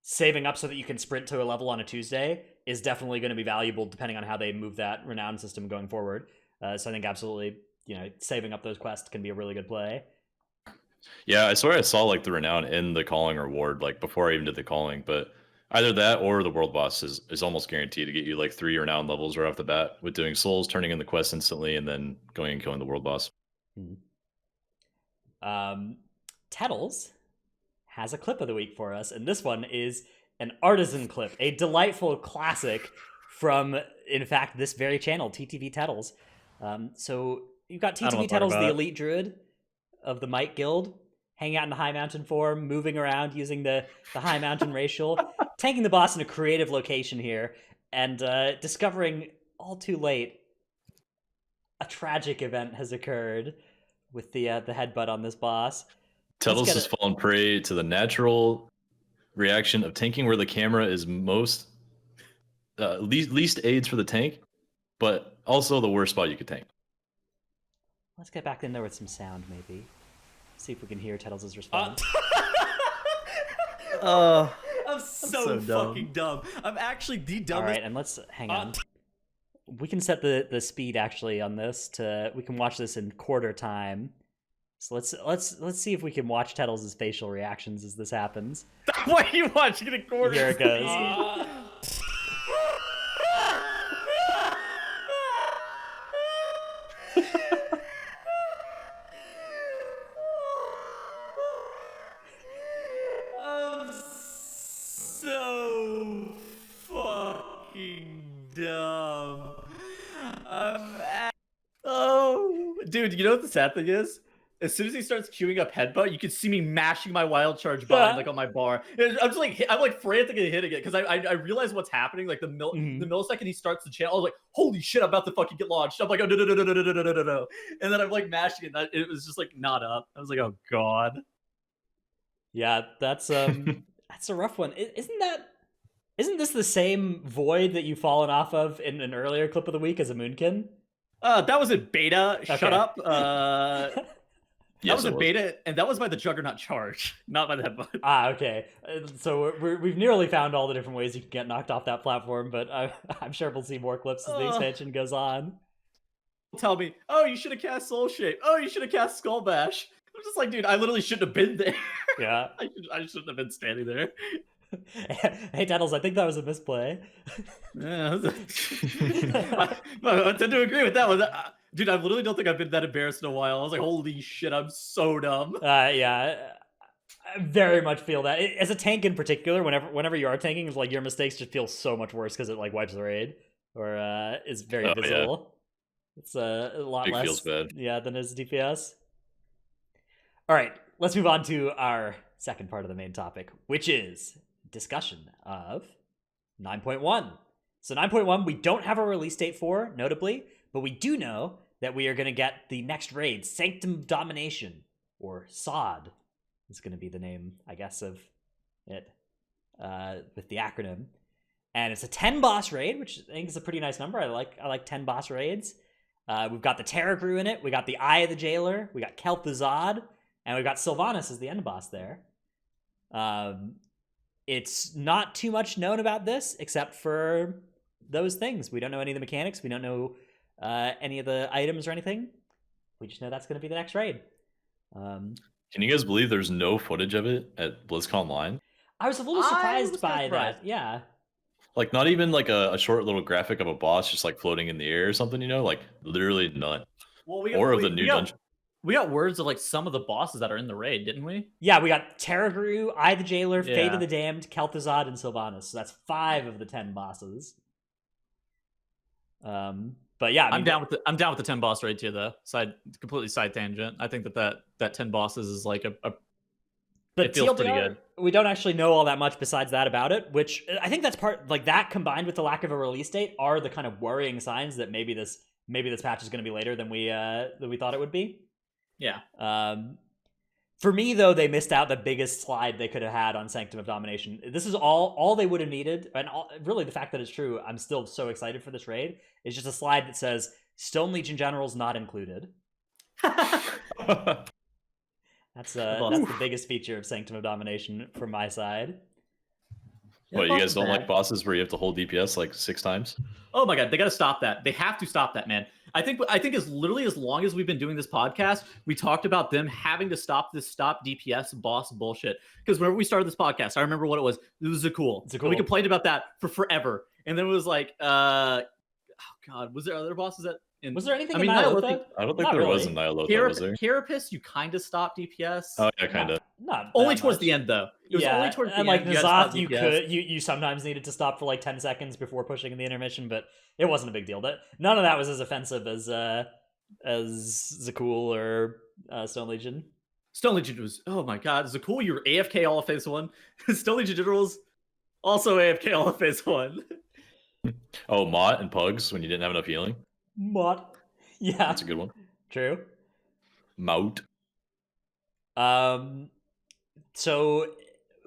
saving up so that you can sprint to a level on a Tuesday is definitely going to be valuable depending on how they move that renown system going forward. So I think absolutely, saving up those quests can be a really good play. Yeah, I swear I saw like the renown in the calling reward, like before I even did the calling, but either that or the world boss is almost guaranteed to get you like 3 renown levels right off the bat with doing souls, turning in the quest instantly, and then going and killing the world boss. Tettles has a clip of the week for us, and this one is an artisan clip, a delightful classic from, in fact, this very channel, TTV Tettles. So you've got TTV Tettles, the elite druid of the Might Guild, hanging out in the High Mountain form, moving around using the High Mountain racial, tanking the boss in a creative location here, and discovering all too late a tragic event has occurred with the headbutt on this boss. Tettles has fallen prey to the natural reaction of tanking where the camera is most least aids for the tank, but also the worst spot you could tank. Let's get back in there with some sound, maybe. See if we can hear Tettles' response. I'm so fucking dumb. I'm actually the dumbest. All right, and let's hang on. We can set the speed actually on this to we can watch this in quarter time. So let's see if we can watch Tettles' facial reactions as this happens. Why are you watching it in quarter? Here it goes. I'm so fucking dumb. Oh, dude, you know what the sad thing is? As soon as he starts queuing up headbutt, you can see me mashing my wild charge button like on my bar. I'm just like I'm like frantically hitting it because I realize what's happening. Like the millisecond he starts the channel, I was like, holy shit, I'm about to fucking get launched. I'm like, oh no, and then I'm like mashing it. It was just like not up. I was like, oh god. Yeah, that's that's a rough one. Isn't this the same void that you've fallen off of in an earlier clip of the week as a Moonkin? That was a beta. Okay. Shut up. That Yes, was a beta, and that was by the Juggernaut charge, not by the headbutt. Okay. So we've nearly found all the different ways you can get knocked off that platform, but I'm sure we'll see more clips as the expansion goes on. Tell me, oh, you should have cast Soul Shape. Oh, you should have cast Skull Bash. I'm just like, dude, I literally shouldn't have been there. Yeah. I shouldn't have been standing there. Hey, Tettles, I think that was a misplay. Yeah, I tend to agree with that one. Dude, I literally don't think I've been that embarrassed in a while. I was like, holy shit, I'm so dumb. Yeah, I very much feel that. As a tank in particular, whenever you are tanking, it's like your mistakes just feel so much worse because it like wipes the raid or is very visible. Yeah. It's a lot less feels bad. Yeah, than his DPS. All right, let's move on to our second part of the main topic, which is discussion of 9.1. So 9.1, we don't have a release date for, notably, but we do know that we are going to get the next raid, Sanctum of Domination, or SOD is going to be the name, I guess, of it with the acronym. And it's a 10 boss raid, which I think is a pretty nice number. I like 10 boss raids. We've got the Terror Crew in it. We got the Eye of the Jailer. We got Kel'Thuzad. And we've got Sylvanas as the end boss there. It's not too much known about this, except for those things. We don't know any of the mechanics. We don't know any of the items or anything. We just know that's going to be the next raid. Can you guys believe there's no footage of it at BlizzCon Line? I was a little surprised by that. Yeah. Like not even like a short little graphic of a boss just like floating in the air or something, like literally none. Well, of the new dungeon. We got words of like some of the bosses that are in the raid, didn't we? Yeah, we got Terror Crew, Eye of the Jailer, Fate of the Damned, Kel'Thuzad, and Sylvanas. So that's 5 of the 10 bosses. But yeah, I'm down with the 10 boss raid too, though. Completely side tangent. I think that 10 bosses is like it feels pretty good. We don't actually know all that much besides that about it, which I think that's part like that combined with the lack of a release date are the kind of worrying signs that maybe this patch is going to be later than we thought it would be. Yeah. For me, though, they missed out the biggest slide they could have had on Sanctum of Domination. This is all they would have needed, and really the fact that it's true, I'm still so excited for this raid, is just a slide that says, Stone Legion Generals not included. That's the biggest feature of Sanctum of Domination from my side. What, you guys don't like bosses where you have to hold DPS like 6 times? Oh my god, they got to stop that. They have to stop that, man. I think as literally as long as we've been doing this podcast, we talked about them having to stop this DPS boss bullshit. Because whenever we started this podcast, I remember what it was. It was Zakul. We complained about that for forever. And then it was like, oh god, was there other bosses that... Was there anything in Nyalotha? I don't think there was in Nyalotha, was there? Carapace, you kind of stopped DPS. Oh, yeah, kind of. Not only towards the end, though. It was only towards the end. Like N'Zoth, you sometimes needed to stop for like 10 seconds before pushing in the intermission, but it wasn't a big deal. None of that was as offensive as Zakul or Stone Legion. Stone Legion was, oh my god, Zakul, you were AFK all of phase 1. Stone Legion Generals, also AFK all of phase 1. Oh, Mott and Pugs when you didn't have enough healing. Mott. Yeah. That's a good one. True. Mout. So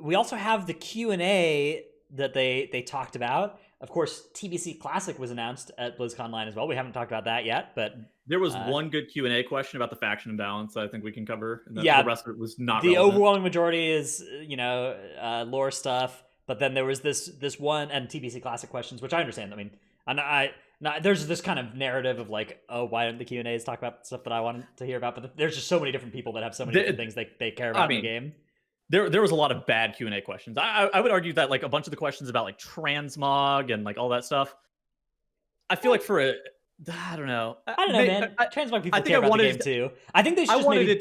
we also have the Q&A that they talked about. Of course, TBC Classic was announced at BlizzConline as well. We haven't talked about that yet, but there was one good Q&A question about the faction imbalance that I think we can cover. And the rest of it was not the relevant. Overwhelming majority is, lore stuff, but then there was this one and TBC Classic questions, which I understand. I mean, there's this kind of narrative of like, oh, why don't the Q&As talk about stuff that I wanted to hear about? But there's just so many different people that have so many different things they care about in the game. There was a lot of bad Q&A questions. I would argue that like a bunch of the questions about like transmog and like all that stuff, I feel like I don't know, man. Transmog people care about the game too. I think they should just maybe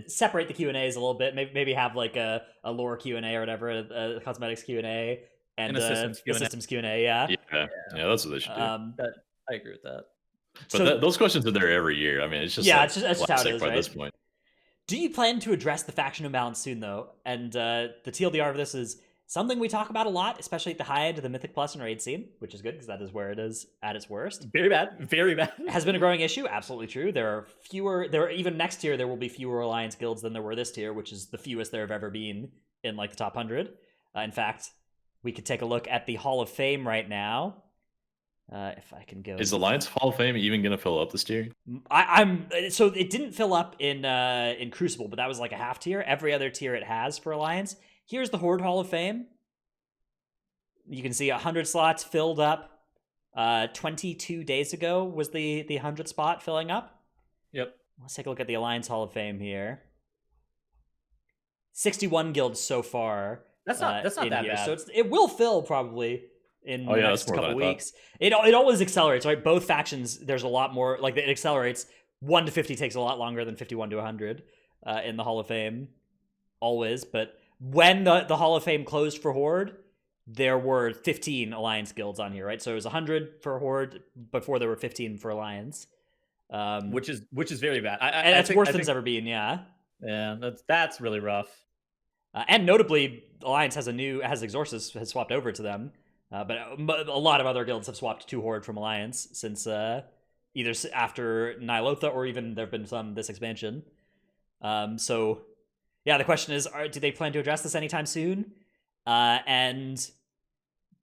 separate the Q&As a little bit. Maybe have like a lore Q&A or whatever, a cosmetics Q&A. And a systems Q&A, yeah, that's what they should do. I agree with that. But those questions are there every year. I mean, it's just it's just how it is, by right? this point. Do you plan to address the faction imbalance soon, though? And the TLDR of this is something we talk about a lot, especially at the high end of the Mythic Plus and raid scene, which is good because that is where it is at its worst. Very bad, very bad. Has been a growing issue, absolutely true. Even next tier there will be fewer alliance guilds than there were this tier, which is the fewest there have ever been in like the top 100. In fact, we could take a look at the Hall of Fame right now. If I can go. Is Alliance Hall of Fame even going to fill up this tier? So it didn't fill up in Crucible, but that was like a half tier. Every other tier it has for Alliance. Here's the Horde Hall of Fame. You can see 100 slots filled up. 22 days ago was the 100 spot filling up. Yep. Let's take a look at the Alliance Hall of Fame here. 61 guilds so far. That's not that bad. So it will fill probably in the next couple weeks. It always accelerates, right? Both factions, there's a lot more, like it accelerates. 1 to 50 takes a lot longer than 51 to 100 in the Hall of Fame, always. But when the Hall of Fame closed for Horde, there were 15 Alliance guilds on here, right? So it was 100 for Horde before there were 15 for Alliance. Which is very bad. And it's worse than it's ever been, yeah. Yeah, that's really rough. And notably, Alliance has Exorcist has swapped over to them, but a lot of other guilds have swapped to Horde from Alliance since either after Nyalotha or even there have been some this expansion. So, yeah, the question is, do they plan to address this anytime soon? And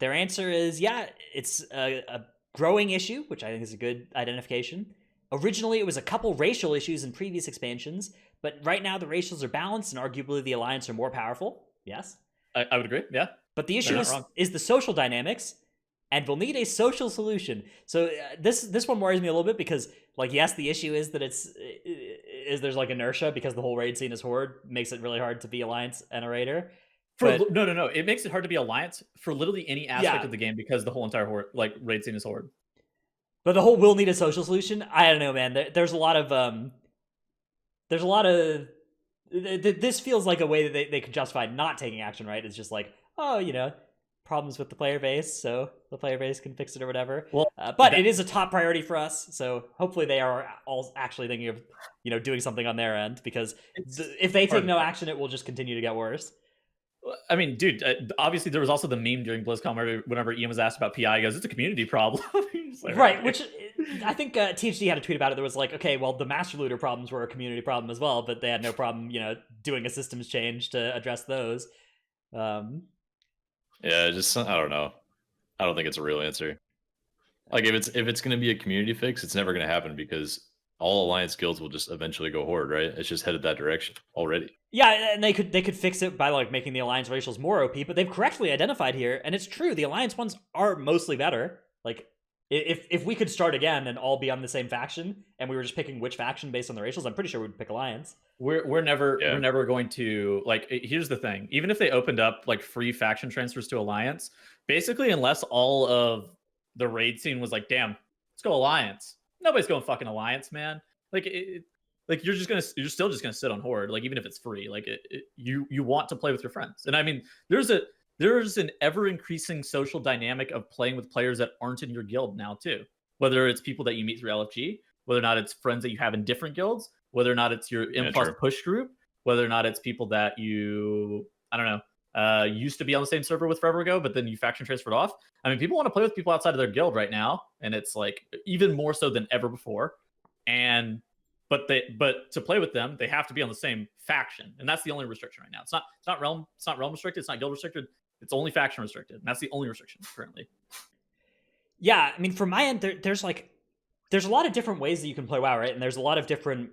their answer is, yeah, it's a growing issue, which I think is a good identification. Originally, it was a couple racial issues in previous expansions, but right now the racials are balanced and arguably the Alliance are more powerful. Yes? I would agree, yeah. But the issue is the social dynamics, and we'll need a social solution. So this one worries me a little bit because, like, yes, the issue is that there's like inertia because the whole raid scene is Horde, makes it really hard to be Alliance and a Raider. No. It makes it hard to be Alliance for literally any aspect of the game because the whole entire Horde, like, raid scene is Horde. But the whole will need a social solution. I don't know, man. There's a lot of this feels like a way that they could justify not taking action, right? It's just like, oh, problems with the player base, so the player base can fix it or whatever. Well, but it is a top priority for us, so hopefully they are all actually thinking of, doing something on their end, because if they take no action, it will just continue to get worse. I mean, dude, obviously there was also the meme during BlizzCon whenever Ian was asked about PI, he goes, it's a community problem. Like, right, which I think THD had a tweet about it that was like, okay, well, the Master Looter problems were a community problem as well, but they had no problem, doing a systems change to address those. Yeah, just I don't know. I don't think it's a real answer. Like if it's going to be a community fix, it's never going to happen because all alliance guilds will just eventually go horde, right? It's just headed that direction already. Yeah, and they could fix it by like making the alliance racials more OP, but they've correctly identified here, and it's true, the alliance ones are mostly better. Like if we could start again and all be on the same faction, and we were just picking which faction based on the racials, I'm pretty sure we'd pick alliance. We're never going to like. Here's the thing: even if they opened up like free faction transfers to alliance, basically, unless all of the raid scene was like, damn, let's go alliance. Nobody's going fucking alliance, man. Like like you're still just gonna sit on horde. Like even if it's free, like you want to play with your friends. And I mean, there's an ever increasing social dynamic of playing with players that aren't in your guild now too. Whether it's people that you meet through LFG, whether or not it's friends that you have in different guilds, whether or not it's your M+ push group, whether or not it's people that you, I don't know, used to be on the same server with forever ago, but then you faction transferred off. I mean, people want to play with people outside of their guild right now, and it's like even more so than ever before. But to play with them, they have to be on the same faction, and that's the only restriction right now. It's not realm restricted, it's not guild restricted. It's only faction restricted, and that's the only restriction currently. Yeah, I mean, from my end, there's a lot of different ways that you can play WoW, right? And there's a lot of different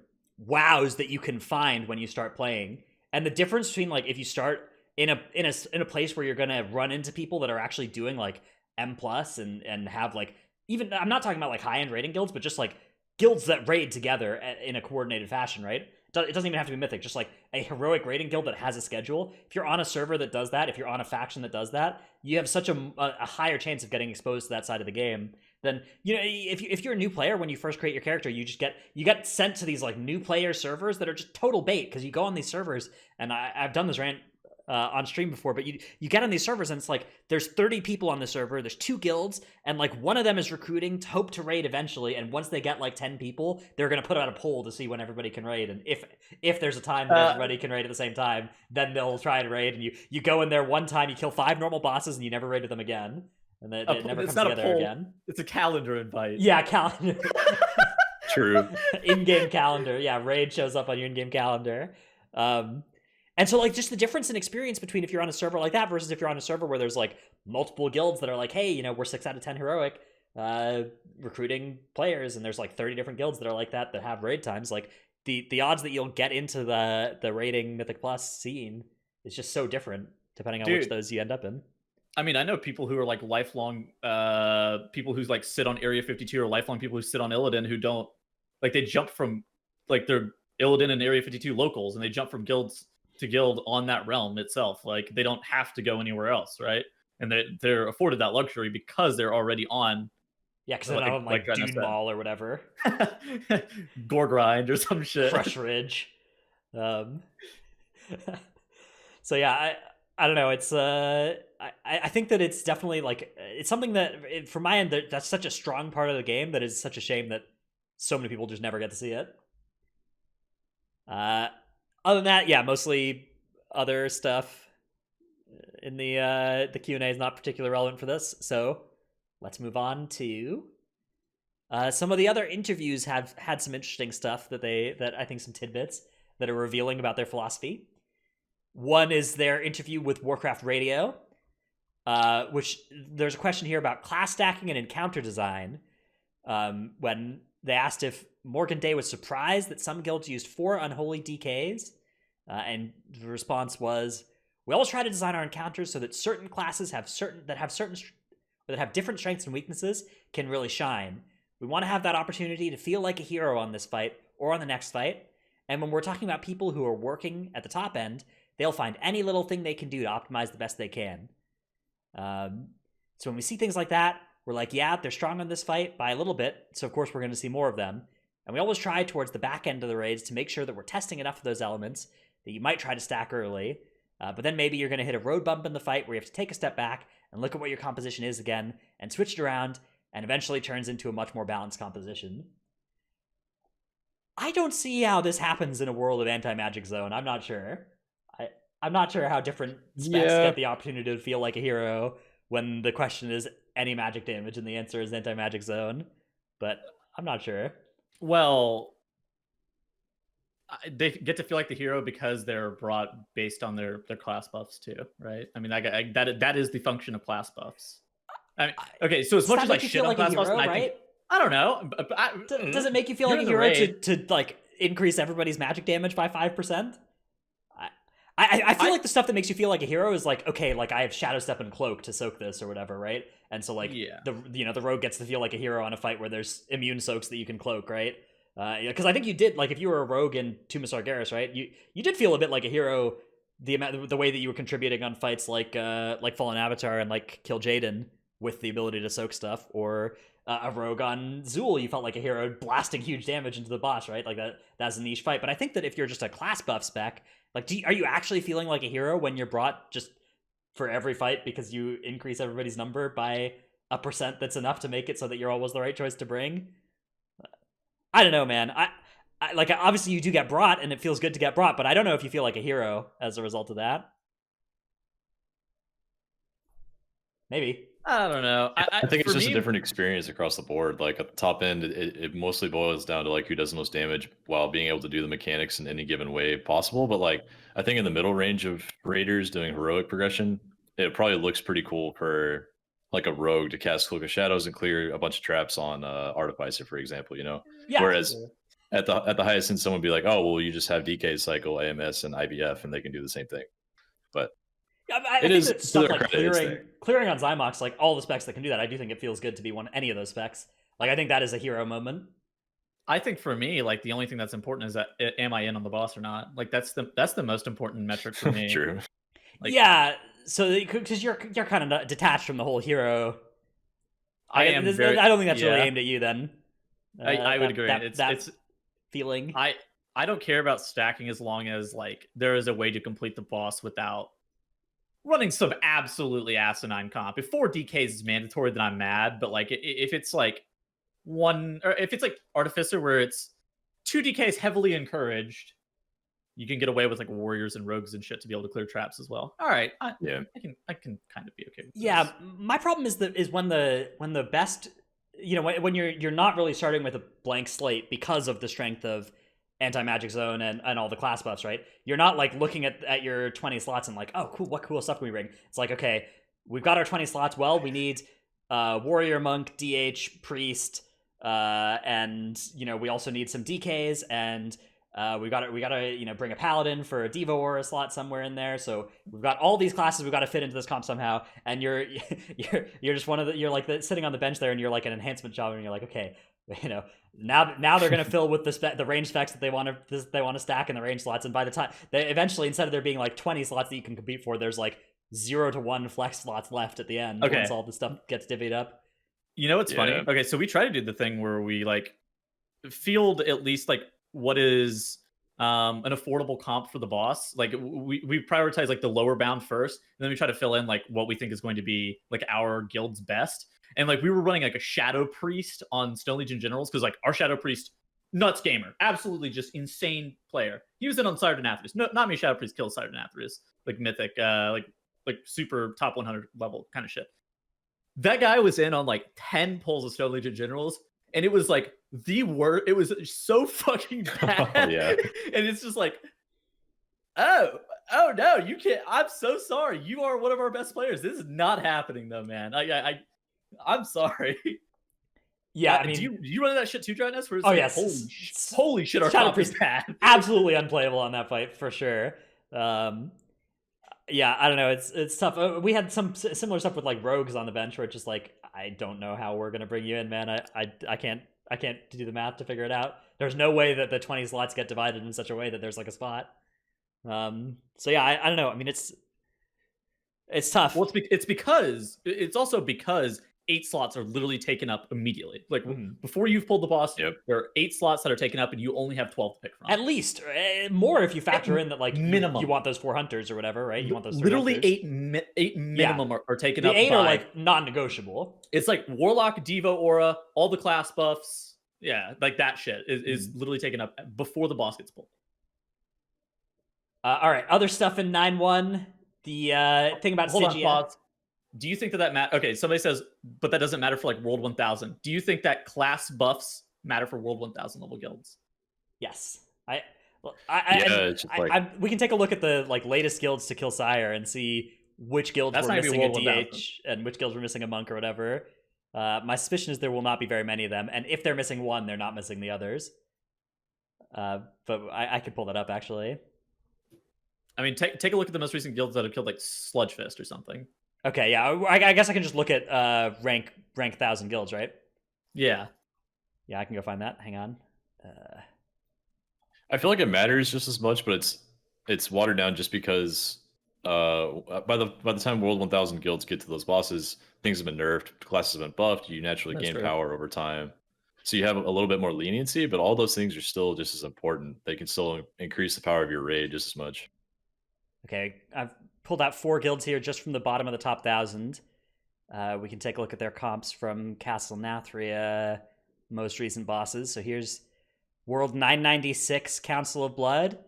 WoWs that you can find when you start playing. And the difference between like if you start in a place where you're gonna run into people that are actually doing like M+ and have like, even, I'm not talking about like high-end raiding guilds, but just like guilds that raid together in a coordinated fashion, right? It doesn't even have to be mythic, just like a heroic raiding guild that has a schedule. If you're on a server that does that, if you're on a faction that does that, you have such a higher chance of getting exposed to that side of the game than, if you're a new player, when you first create your character, you get sent to these like new player servers that are just total bait, because you go on these servers, and I've done this rant on stream before, but you get on these servers and it's like there's 30 people on the server, there's 2 guilds, and like one of them is recruiting to hope to raid eventually, and once they get like 10 people, they're going to put out a poll to see when everybody can raid, and if there's a time that everybody can raid at the same time, then they'll try to raid, and you go in there one time, you kill 5 normal bosses, and you never raided them again, and it never comes together again. It's a calendar invite. Yeah, calendar. True. In-game calendar. Yeah, raid shows up on your in-game calendar. And so, like, just the difference in experience between if you're on a server like that versus if you're on a server where there's, like, multiple guilds that are like, hey, we're 6 out of 10 heroic, recruiting players, and there's, like, 30 different guilds that are like that have raid times. Like, the odds that you'll get into the raiding Mythic Plus scene is just so different, depending on which of those you end up in. I mean, I know people who are, like, lifelong, people who, like, sit on Area 52, or lifelong people who sit on Illidan who don't, like, they jump from, like, they're Illidan and Area 52 locals, and they jump from guilds to guild on that realm itself. Like, they don't have to go anywhere else, right? And they're afforded that luxury because they're already on. Yeah, because they're not on like Dune Mall or whatever. Gore Grind or some shit. Crush Ridge. So yeah, I don't know. It's I think that it's definitely like, it's something that from my end, that's such a strong part of the game that is such a shame that so many people just never get to see it. Other than that, yeah, mostly other stuff in the Q&A is not particularly relevant for this, so let's move on to some of the other interviews. Have had some interesting stuff that I think some tidbits that are revealing about their philosophy. One is their interview with Warcraft Radio, which there's a question here about class stacking and encounter design, when they asked if Morgan Day was surprised that some guilds used 4 unholy DKs, and the response was, "We always try to design our encounters so that certain classes have different strengths and weaknesses can really shine. We want to have that opportunity to feel like a hero on this fight or on the next fight. And when we're talking about people who are working at the top end, they'll find any little thing they can do to optimize the best they can." So when we see things like that, we're like, yeah, they're strong on this fight by a little bit, so of course we're going to see more of them. And we always try towards the back end of the raids to make sure that we're testing enough of those elements that you might try to stack early, but then maybe you're going to hit a road bump in the fight where you have to take a step back and look at what your composition is again and switch it around, and eventually turns into a much more balanced composition. I don't see how this happens in a world of anti-magic zone. I'm not sure. I'm not sure how different specs get the opportunity to feel like a hero when the question is any magic damage and the answer is anti-magic zone. But I'm not sure. Well, they get to feel like the hero because they're brought based on their class buffs too, right? I mean, that is the function of class buffs. I mean, okay, so as Does much that as I make you shit feel on like a class buffs, hero, and I think right? I don't know. Does it make you feel You're like a in the hero raid. to like increase everybody's magic damage by 5%? I feel like the stuff that makes you feel like a hero is like, okay, like I have Shadow Step and Cloak to soak this or whatever, right? And so like Yeah. the rogue gets to feel like a hero on a fight where there's immune soaks that you can cloak, right? Because I think you did, like if you were a rogue in Tomb of Sargeras, right? You did feel a bit like a hero the way that you were contributing on fights like Fallen Avatar and like Kill Jaden with the ability to soak stuff, or a rogue on Zool, you felt like a hero blasting huge damage into the boss, right? Like that's a niche fight. But I think that if you're just a class buff spec, like are you actually feeling like a hero when you're brought just for every fight because you increase everybody's number by a percent that's enough to make it so that you're always the right choice to bring? I don't know, man. I like obviously you do get brought and it feels good to get brought, but I don't know if you feel like a hero as a result of that. Maybe. I don't know. I think it's for just me, a different experience across the board. Like at the top end, it mostly boils down to like who does the most damage while being able to do the mechanics in any given way possible. But like I think in the middle range of raiders doing heroic progression, it probably looks pretty cool for like a rogue to cast Cloak of Shadows and clear a bunch of traps on Artificer, for example. You know, Yeah. whereas at the highest end, someone would be like, oh well, you just have DK cycle, AMS, and IBF, and they can do the same thing. But I It think is, that to stuff their like credit, it's clearing on Zymox, like all the specs that can do that, I do think it feels good to be any of those specs. Like I think that is a hero moment. I think for me, like the only thing that's important is that am I in on the boss or not? Like that's the most important metric for me. True. Like- yeah, so because you're kind of detached from the whole hero. I am very, I don't think that's really yeah. aimed at you then. I would agree. That It's feeling. I don't care about stacking as long as like there is a way to complete the boss without running some absolutely asinine comp. If 4 DKs is mandatory, then I'm mad. But like if it's like one, or if it's like Artificer where it's 2 DKs heavily encouraged, you can get away with like warriors and rogues and shit to be able to clear traps as well. All right, I can kind of be okay with Yeah, this. my problem is when the best, when you're not really starting with a blank slate because of the strength of anti-magic zone and all the class buffs, right? You're not like looking at your 20 slots and like, oh cool, what cool stuff can we bring? It's like, okay, we've got our 20 slots. Well, we need warrior, monk, DH, priest, and we also need some DKs, and we gotta bring a paladin for a Diva Aura slot somewhere in there. So we've got all these classes we've got to fit into this comp somehow. And you're just you're like sitting on the bench there, and you're like an enhancement job, and you're like, okay, now they're gonna fill with the range specs that they want to stack in the range slots. And by the time they eventually, instead of there being like 20 slots that you can compete for, there's like 0 to 1 flex slots left at the end. Okay. Once all the stuff gets divvied up. You know what's funny? Yeah. Okay, so we try to do the thing where we like field at least like what is an affordable comp for the boss. Like we prioritize like the lower bound first, and then we try to fill in like what we think is going to be like our guild's best. And like we were running like a Shadow Priest on Stone Legion Generals because like our Shadow Priest, nuts gamer, absolutely just insane player. He was in on Sardonathras. No, not many Shadow Priests kill Sardonathras, like mythic, like super top 100 level kind of shit. That guy was in on like 10 pulls of Stone Legion Generals, and it was like the worst. It was so fucking bad. Yeah. And it's just like, oh no, you can't. I'm so sorry. You are one of our best players. This is not happening though, man. I'm sorry. Yeah, I mean, do you run that shit too, Dryness? Oh, like, yes. holy shit, our Shadow comp is Priest- bad. absolutely unplayable on that fight for sure. Yeah, I don't know. It's tough. We had some similar stuff with like rogues on the bench where it's just like, I don't know how we're gonna bring you in, man. I can't do the math to figure it out. There's no way that the 20 slots get divided in such a way that there's like a spot. So yeah, I don't know. I mean, it's tough. Well, it's also because 8 slots are literally taken up immediately. Like before you've pulled the boss, Yep. there are 8 slots that are taken up, and you only have 12 to pick from. At least more if you factor in that like minimum. you want those 4 hunters or whatever, right? You want those 3 literally hunters. 8 minimum are taken The up. 8 by, are like non-negotiable. it's like Warlock, Diva Aura, all the class buffs. Yeah, like that shit is literally taken up before the boss gets pulled. All right, other stuff in 9-1. The thing about Hold on, Stygia. pause. Do you think that matters? Okay, somebody says, but that doesn't matter for like World 1000. Do you think that class buffs matter for World 1000 level guilds. Yes. It's just like We can take a look at the like latest guilds to kill Sire and see which guilds That's were not even missing a World 1000. DH and which guilds were missing a monk or whatever. My suspicion is there will not be very many of them, and if they're missing one, they're not missing the others. But I could pull that up actually. I mean, take a look at the most recent guilds that have killed like Sludgefist or something. Okay, yeah, I guess I can just look at rank 1000 guilds, right? Yeah. Yeah, I can go find that. Hang on. I feel like it matters just as much, but it's watered down just because by the time World 1000 guilds get to those bosses, things have been nerfed, classes have been buffed, you naturally That's gain true. power over time. So you have a little bit more leniency, but all those things are still just as important. They can still increase the power of your raid just as much. Okay, I've pulled out 4 guilds here just from the bottom of the top 1000. We can take a look at their comps from Castle Nathria, most recent bosses. So here's World 996 Council of Blood.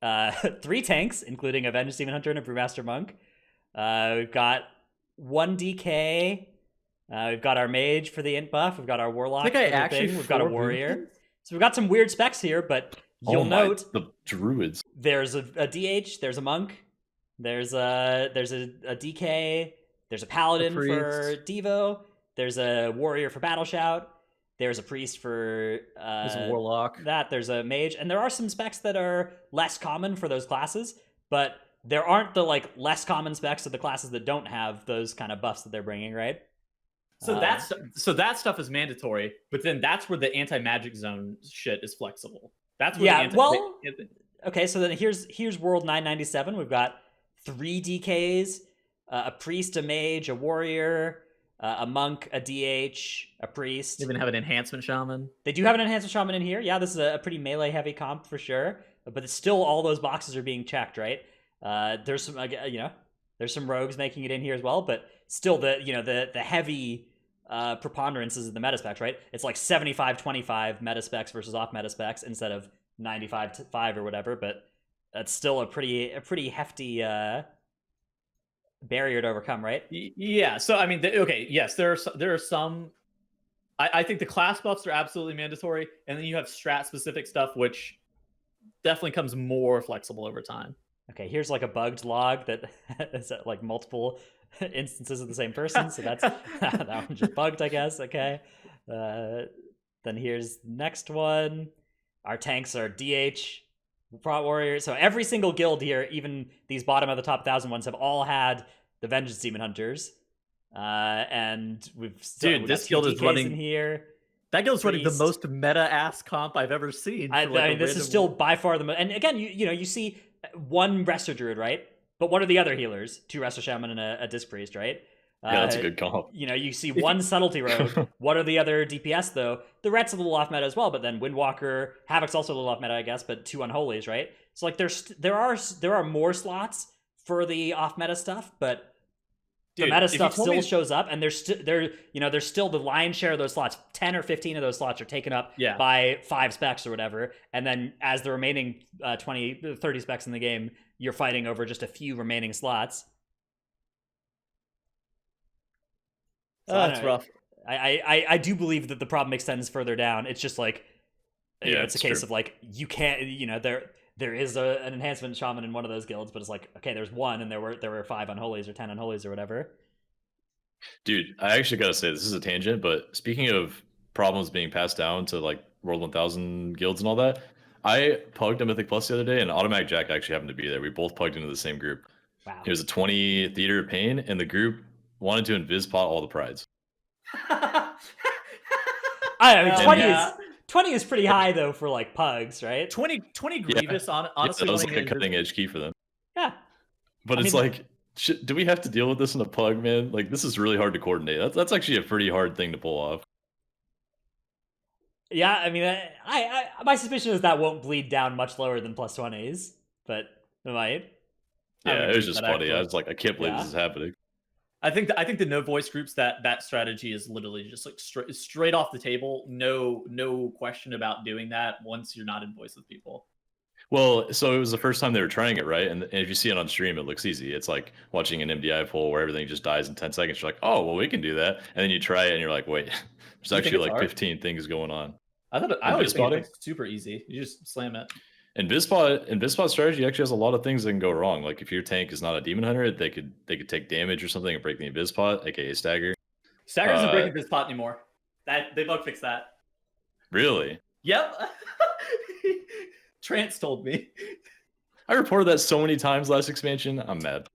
3 tanks, including a Vengeance Demon Hunter and a Brewmaster Monk. We've got 1 DK. We've got our Mage for the int buff. We've got our Warlock for the thing. We've got a Warrior. So we've got some weird specs here, but you'll note the druids. There's a DH, there's a Monk, there's a DK, there's a Paladin for Devo, there's a Warrior for Battle Shout, there's a Priest for There's a Warlock. there's a Mage, and there are some specs that are less common for those classes, but there aren't the like less common specs of the classes that don't have those kind of buffs that they're bringing, right? So that stuff is mandatory, but then that's where the anti-magic zone shit is flexible. That's where okay, so then here's World 997. We've got 3 DKs, a Priest, a Mage, a Warrior, a Monk, a DH, a Priest. They even have an enhancement shaman. They do have an enhancement shaman in here. Yeah, this is a pretty melee heavy comp for sure. But it's still all those boxes are being checked, right? There's some there's some rogues making it in here as well, but still the heavy preponderances of the meta specs, right? It's like 75-25 meta specs versus off meta specs instead of 95-5 or whatever, but that's still a pretty hefty barrier to overcome, right? Yeah. So I mean, yes, there are some. I think the class buffs are absolutely mandatory, and then you have strat specific stuff, which definitely comes more flexible over time. Okay, here's like a bugged log that is like multiple instances of the same person, so that's that one's just bugged, I guess. Okay, then here's the next one. Our tanks are DH, Prot Warrior. So every single guild here, even these bottom of the top 1000 ones, have all had the Vengeance Demon Hunters. And this guild is running in here. That guild's running the most meta ass comp I've ever seen. I mean, this is still by far the most. And again, you see 1 Resto Druid, right? But what are the other healers? 2 Resto Shaman and a Disc Priest, right? Yeah, that's a good comp. You see 1 Subtlety Rogue. What are the other DPS, though? The Ret's a little off meta as well, but then Windwalker, Havoc's also a little off meta, I guess, but 2 Unholies, right? So like there are more slots for the off meta stuff, but the meta stuff still shows up, and there's still the lion's share of those slots. 10 or 15 of those slots are taken up by 5 specs or whatever, and then as the remaining 20, 30 specs in the game, you're fighting over just a few remaining slots. So that's rough. I do believe that the problem extends further down. It's just like, it's a case of like, you can't, there is an enhancement shaman in one of those guilds, but it's like, okay, there's 1 and there were 5 Unholies or 10 Unholies or whatever. Dude, I actually gotta say, this is a tangent, but speaking of problems being passed down to like World 1000 guilds and all that, I pugged a Mythic Plus the other day, and Automatic Jack actually happened to be there. We both plugged into the same group. Wow. It was a 20 Theater of Pain, and the group wanted to invis pot all the prides. I mean, 20 is pretty high though for like pugs, right? 20 Grievous, honestly, that was like a cutting edge key for them. Yeah, but it's like, do we have to deal with this in a pug, man? Like, this is really hard to coordinate. That's actually a pretty hard thing to pull off. Yeah, I mean, I my suspicion is that won't bleed down much lower than plus 20s, but it might. Yeah, it was just funny. I was like, I can't believe this is happening. I think the no voice groups, that strategy is literally just like straight off the table. No question about doing that once you're not in voice with people. Well, so it was the first time they were trying it, right? And if you see it on stream, it looks easy. It's like watching an MDI poll where everything just dies in 10 seconds. You're like, oh, well, we can do that. And then you try it and you're like, wait, there's actually like 15 things going on. I always think spotting? it's super easy. You just slam it. And Bizpot strategy actually has a lot of things that can go wrong. Like if your tank is not a demon hunter, they could take damage or something and break the Bizpot, aka stagger. Stagger isn't breaking this pot anymore. That they bug fixed that. Really? Yep. Trance told me. I reported that so many times last expansion. I'm mad.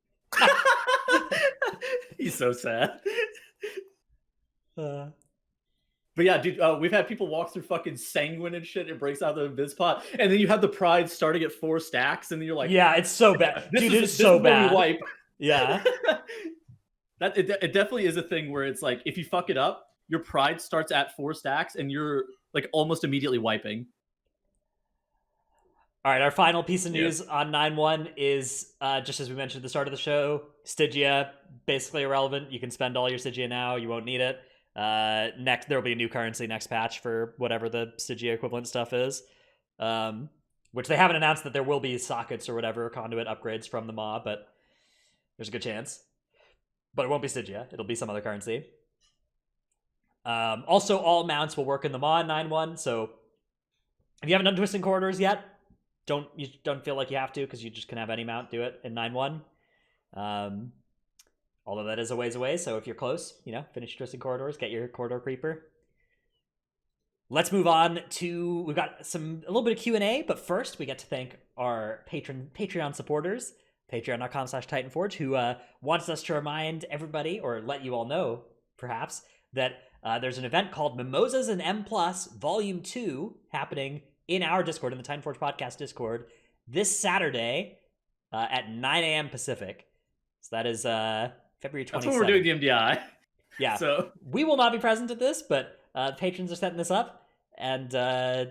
He's so sad. Uh, But yeah, dude, we've had people walk through fucking Sanguine and shit. It breaks out the Bizpot, and then you have the Pride starting at 4 stacks, and then you're like, yeah, it's so bad. this Dude, is, it's this so is where we bad. wipe. Yeah. It definitely is a thing where it's like if you fuck it up, your Pride starts at 4 stacks, and you're like almost immediately wiping. All right, our final piece of news on 9.1 is, just as we mentioned at the start of the show, Stygia, basically irrelevant. You can spend all your Stygia now. You won't need it. Next, there will be a new currency next patch for whatever the Stygia equivalent stuff is, which they haven't announced that there will be sockets or whatever conduit upgrades from the mob, but there's a good chance. But it won't be Stygia. It'll be some other currency. Also, all mounts will work in the MAW in 9.1, so if you haven't done Twisting Corridors yet, you don't feel like you have to, because you just can have any mount do it in 9.1. Although that is a ways away, so if you're close, finish your Twisting Corridors, get your Corridor Creeper. Let's move on to, we've got a little bit of Q&A, but first we get to thank our Patreon supporters, patreon.com/Titanforge, who wants us to remind everybody, or let you all know, perhaps, that there's an event called Mimosas and M Plus Volume 2 happening in our Discord, in the Titanforge Podcast Discord, this Saturday at 9 a.m. Pacific. So that is February 27th. That's when we're doing the MDI. Yeah. So we will not be present at this, but patrons are setting this up, and the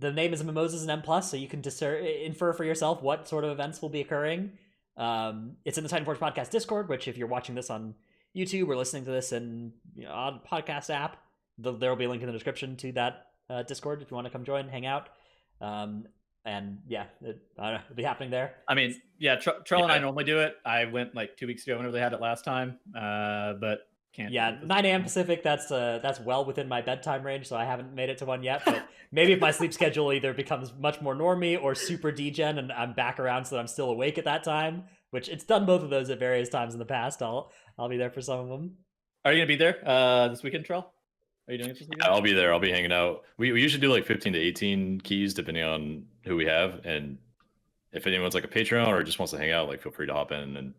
name is Mimosas and M Plus, so you can infer for yourself what sort of events will be occurring. It's in the Titanforge Podcast Discord, which if you're watching this on YouTube or listening to this in on podcast app, there will be a link in the description to that Discord if you want to come join, hang out. And yeah, it'll be happening there. I mean, yeah, Trell and I normally do it. I went like 2 weeks ago whenever they had it last time, but can't. Yeah, 9 a.m. Pacific. That's well within my bedtime range, so I haven't made it to one yet. But maybe if my sleep schedule either becomes much more normie or super degen, and I'm back around so that I'm still awake at that time, which it's done both of those at various times in the past. I'll be there for some of them. Are you gonna be there this weekend, Trell? Are you doing it this weekend? I'll be there. I'll be hanging out. We usually do like 15 to 18 keys depending on who we have, and if anyone's like a Patreon or just wants to hang out, like feel free to hop in, and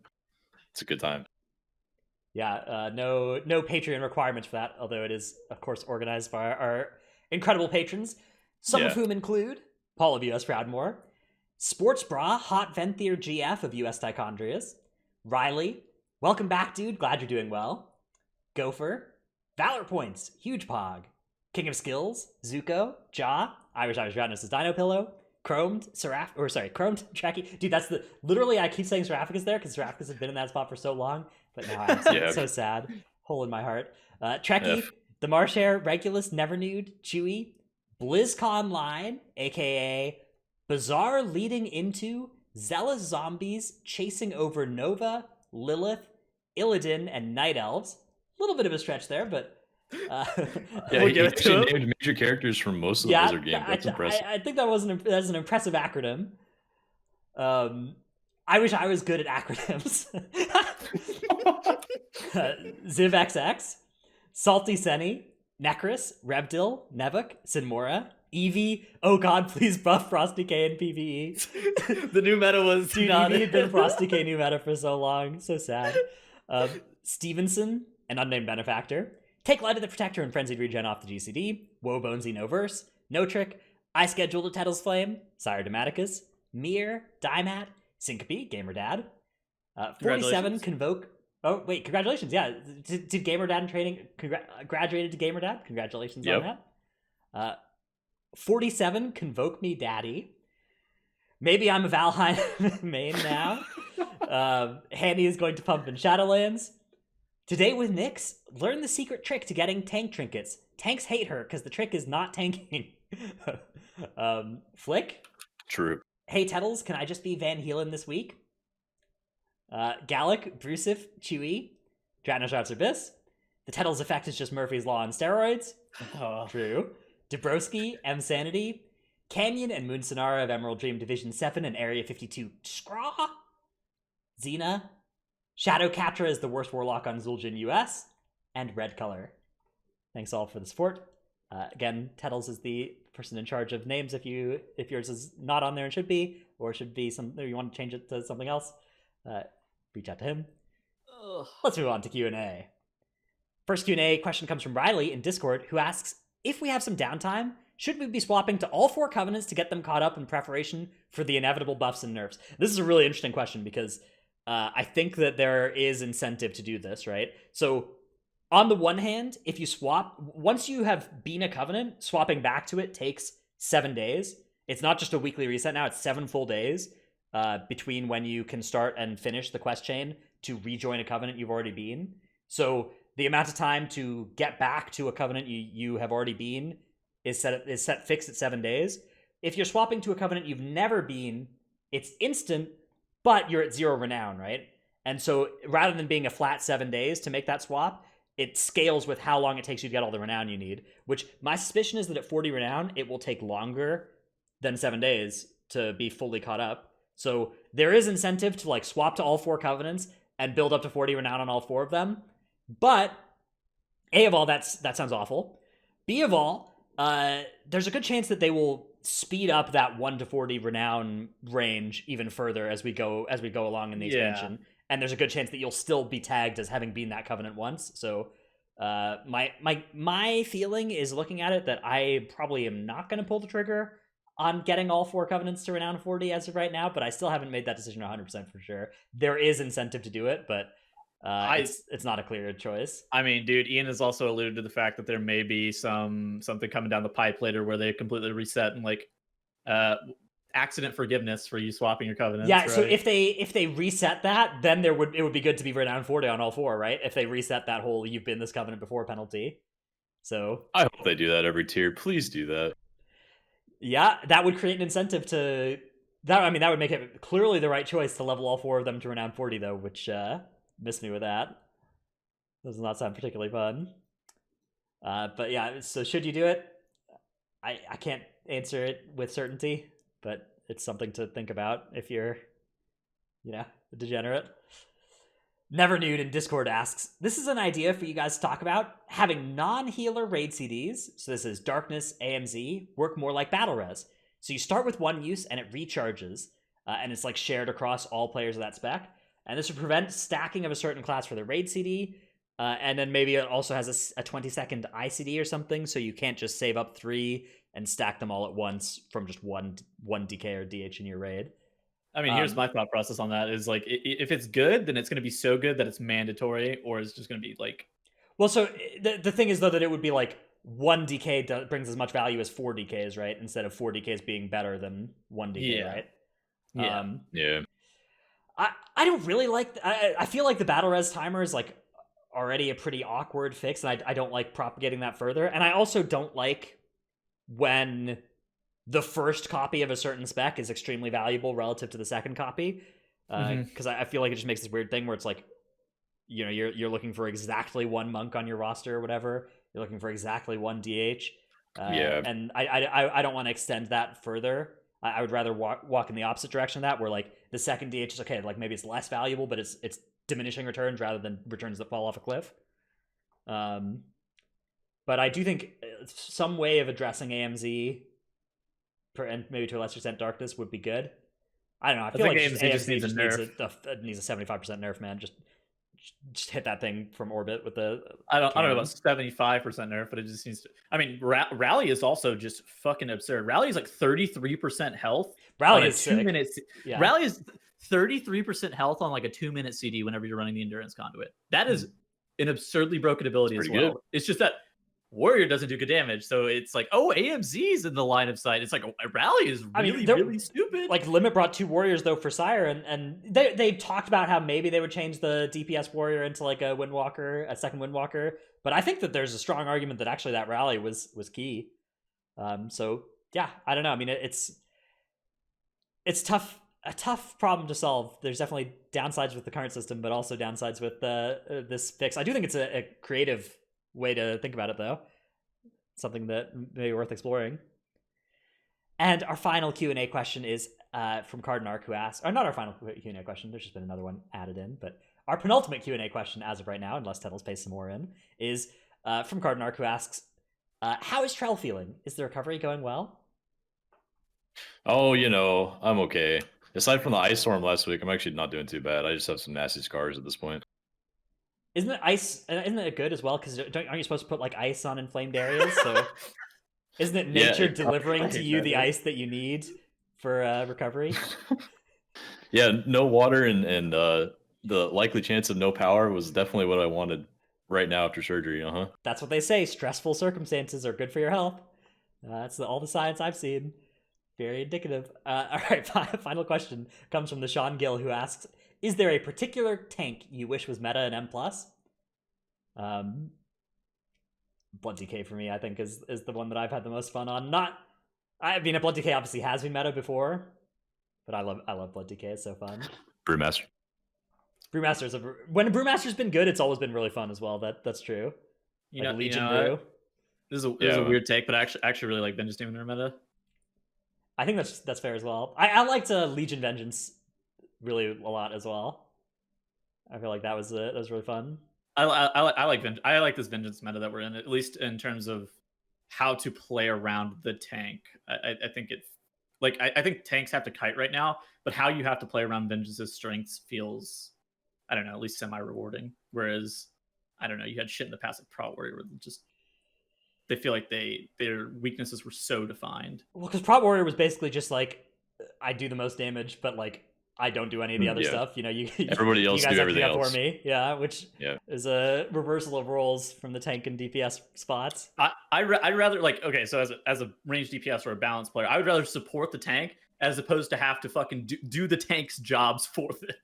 it's a good time. Yeah, no Patreon requirements for that, although it is, of course, organized by our incredible patrons, some of whom include Paul of US Proudmore, Sports Bra, Hot Venthier GF of US Tichondrius, Riley, welcome back, dude, glad you're doing well, Gopher, Valor Points, Huge Pog, King of Skills, Zuko, Ja, Irish Ratness' Dino Pillow, Chromed, Chromed Trekkie. Dude, that's literally, I keep saying Seraphicus there because Seraphicus has been in that spot for so long, but now I'm so sad. Hole in my heart. Trekkie, the Marshare, Regulus, Nevernude, Chewy, BlizzCon Line, aka Bizarre Leading Into, Zealous Zombies, Chasing Over Nova, Lilith, Illidan, and Night Elves. A little bit of a stretch there, but he actually named major characters from most of the Blizzard games. That's impressive. I think that's an impressive acronym. I wish I was good at acronyms. ZivXX, Salty Senny, Necris, Rebdil, Nevuk, Sinmora, Eevee. Oh god, please buff Frosty K and PvE. The new meta was Dude, Eevee had been Frosty K new meta for so long. So sad. Stevenson, an unnamed benefactor. Take Light of the Protector and Frenzied Regen off the GCD. Woe Bonesy No Verse. No Trick. I Scheduled a Tettle's Flame. Sire Dematicus. Mir. Dymat. Syncope. Gamer Dad. 47 Convoke. Oh, wait. Congratulations. Yeah. Did Gamer Dad in training graduated to Gamer Dad? Congratulations on that. 47 Convoke Me Daddy. Maybe I'm a Valheim main now. Handy is going to pump in Shadowlands. Today with Nyx, learn the secret trick to getting tank trinkets. Tanks hate her because the trick is not tanking. Flick? True. Hey Tettles, can I just be Van Heelen this week? Gallic, Brusif, Chewy, Dratnoshar's Abyss. The Tettles effect is just Murphy's Law on steroids. True. Dabrowski, M Sanity, Canyon and Moon Sonara of Emerald Dream Division 7 and Area 52 Scraw, Xena, Shadow Catra is the worst warlock on Zul'jin US, and Red Color. Thanks all for the support. Again, Tettles is the person in charge of names if yours is not on there and should be, or should be or you want to change it to something else, reach out to him. Let's move on to Q&A. First Q&A question comes from Riley in Discord, who asks, if we have some downtime, should we be swapping to all 4 covenants to get them caught up in preparation for the inevitable buffs and nerfs? This is a really interesting question because I think that there is incentive to do this, right? So on the one hand, if you swap, once you have been a covenant, swapping back to it takes 7 days. It's not just a weekly reset now, it's 7 full days between when you can start and finish the quest chain to rejoin a covenant you've already been. So the amount of time to get back to a covenant you have already been is set fixed at 7 days. If you're swapping to a covenant you've never been, it's instant, but you're at 0 renown, right? And so rather than being a flat 7 days to make that swap, it scales with how long it takes you to get all the renown you need, which my suspicion is that at 40 renown, it will take longer than 7 days to be fully caught up. So there is incentive to like swap to all 4 covenants and build up to 40 renown on all 4 of them. But A of all, that sounds awful. B of all, there's a good chance that they will speed up that 1 to 40 renown range even further as we go along in the expansion. And there's a good chance that you'll still be tagged as having been that covenant once. So my feeling is, looking at it, that I probably am not going to pull the trigger on getting all 4 covenants to renown 40 as of right now, but I still haven't made that decision 100% for sure. There is incentive to do it, but it's not a clear choice. I mean, dude, Ian has also alluded to the fact that there may be something coming down the pipe later where they completely reset and like accident forgiveness for you swapping your covenants. Yeah, right? so if they reset that, then it would be good to be renown 40 on all 4, right? If they reset that whole "you've been this covenant before" penalty. So I hope they do that every tier. Please do that. Yeah, that would create an incentive to that. I mean, that would make it clearly the right choice to level all 4 of them to renown 40, though, which missed me with that. Does not sound particularly fun. But yeah, so should you do it? I can't answer it with certainty, but it's something to think about if you're, a degenerate. Never Nude in Discord asks, this is an idea for you guys to talk about, having non-healer raid CDs, so this is Darkness, AMZ, work more like Battle Res. So you start with one use and it recharges, and it's like shared across all players of that spec. And this would prevent stacking of a certain class for the raid CD, and then maybe it also has a 20-second ICD or something, so you can't just save up 3 and stack them all at once from just one DK or DH in your raid. I mean, here's my thought process on that: is like, if it's good, then it's going to be so good that it's mandatory, or it's just going to be like. Well, so the thing is though that it would be like 1 DK brings as much value as 4 DKs, right? Instead of 4 DKs being better than 1 DK, right? Yeah. I don't really like. I feel like the battle res timer is like already a pretty awkward fix, and I don't like propagating that further. And I also don't like when the first copy of a certain spec is extremely valuable relative to the second copy, because I feel like it just makes this weird thing where it's like, you're looking for exactly 1 monk on your roster or whatever. You're looking for exactly 1 DH. And I don't want to extend that further. I would rather walk in the opposite direction of that, where like the second DH is okay, like maybe it's less valuable, but it's diminishing returns rather than returns that fall off a cliff. But I do think some way of addressing AMZ, and maybe to a lesser extent Darkness, would be good. I don't know. I feel like AMZ just needs a nerf. Needs a 75% nerf, man. Just hit that thing from orbit with the. I don't know about 75% nerf, but it just seems to. I mean, Rally is also just fucking absurd. Rally is like 33% health. Rally is 2 minutes. Yeah. Rally is 33% health on like a 2-minute CD whenever you're running the endurance conduit. That is an absurdly broken ability as well. Good. It's just that Warrior doesn't do good damage, so it's like, AMZ's in the line of sight. It's like, Rally is really stupid. Like, Limit brought 2 Warriors though for Sire, and they talked about how maybe they would change the DPS Warrior into like a Windwalker, a second Windwalker. But I think that there's a strong argument that actually that Rally was key. So yeah, I don't know. I mean, it's tough, a tough problem to solve. There's definitely downsides with the current system, but also downsides with this fix. I do think it's a creative way to think about it, though. something that may be worth exploring. And our final Q&A question is from Cardinark, who asks, or not our final Q&A question, there's just been another one added in, but our penultimate Q&A question as of right now, unless Tettles pays some more in, is from Cardinark, who asks, how is Trell feeling? Is the recovery going well? Oh, I'm okay. Aside from the ice storm last week, I'm actually not doing too bad. I just have some nasty scars at this point. Isn't it good as well? Because aren't you supposed to put like ice on inflamed areas? So isn't it nature delivering to you the ice that you need for recovery? Yeah, no water and the likely chance of no power was definitely what I wanted right now after surgery. That's what they say. Stressful circumstances are good for your health. That's all the science I've seen. Very indicative. All right, final question comes from the Sean Gill, who asks, is there a particular tank you wish was meta in M+? Blood DK for me, I think, is the one that I've had the most fun on. Blood DK obviously has been meta before, but I love Blood DK. It's so fun. Brewmaster. When a Brewmaster's been good, it's always been really fun as well. That's true. Legion Brew. This is a weird take, but I actually really like Vengeance Demon meta. I think that's fair as well. I liked Legion Vengeance really a lot as well. I feel like that was really fun. I like this Vengeance meta that we're in, at least in terms of how to play around the tank. I think I think tanks have to kite right now, but how you have to play around Vengeance's strengths feels, I don't know, at least semi-rewarding. Whereas, I don't know, you had shit in the past like Prot Warrior where just they feel like their weaknesses were so defined. Well, because Prot Warrior was basically just like, I do the most damage, but like I don't do any of the other stuff. Everybody else you guys do have to do everything that else for me. Yeah, which is a reversal of roles from the tank and DPS spots. I'd rather okay. So as a ranged DPS or a balanced player, I would rather support the tank as opposed to have to fucking do the tank's jobs for it.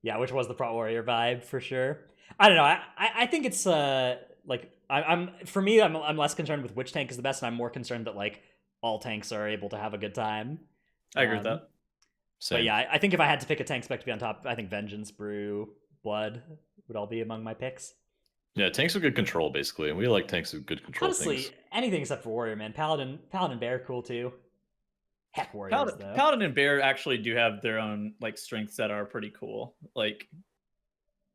Yeah, which was the Prot Warrior vibe for sure. I don't know. I think it's I'm less concerned with which tank is the best, and I'm more concerned that like all tanks are able to have a good time. I agree with that. Same. But yeah, I think if I had to pick a tank spec to be on top, I think Vengeance, Brew, Blood would all be among my picks. Yeah, tanks with good control, basically, and we like tanks with good control. Honestly, things. Anything except for Warrior, man. Paladin, Bear, cool too. Heck, Warriors though. Paladin and Bear actually do have their own like strengths that are pretty cool. Like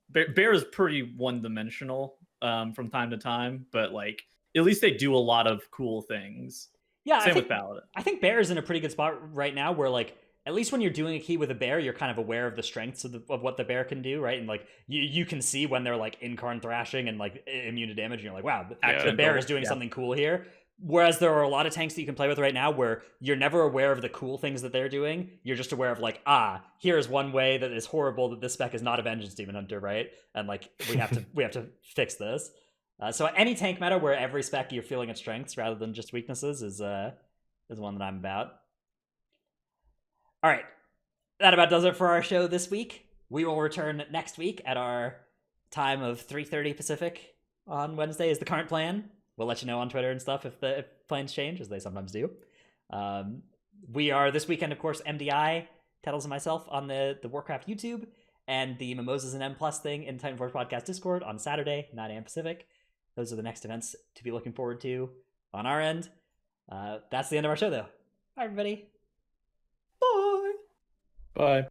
Bear is pretty one-dimensional from time to time, but like at least they do a lot of cool things. Yeah, same with Paladin. I think Bear is in a pretty good spot right now, where like at least when you're doing a key with a bear, you're kind of aware of the strengths of what the bear can do, right? And like you can see when they're like incarn thrashing and like immune to damage, and you're like, wow, the bear is doing something cool here. Whereas there are a lot of tanks that you can play with right now where you're never aware of the cool things that they're doing. You're just aware of like, here's one way that is horrible that this spec is not a Vengeance Demon Hunter, right? And like we have to fix this. So any tank meta where every spec you're feeling its strengths rather than just weaknesses is one that I'm about. All right, that about does it for our show this week. We will return next week at our time of 3:30 Pacific on Wednesday is the current plan. We'll let you know on Twitter and stuff if plans change, as they sometimes do. We are this weekend, of course, MDI, Tettles and myself on the Warcraft YouTube, and the Mimosas and M Plus thing in Titanforge Podcast Discord on Saturday, 9 a.m. Pacific. Those are the next events to be looking forward to on our end. That's the end of our show, though. Bye, everybody. Bye.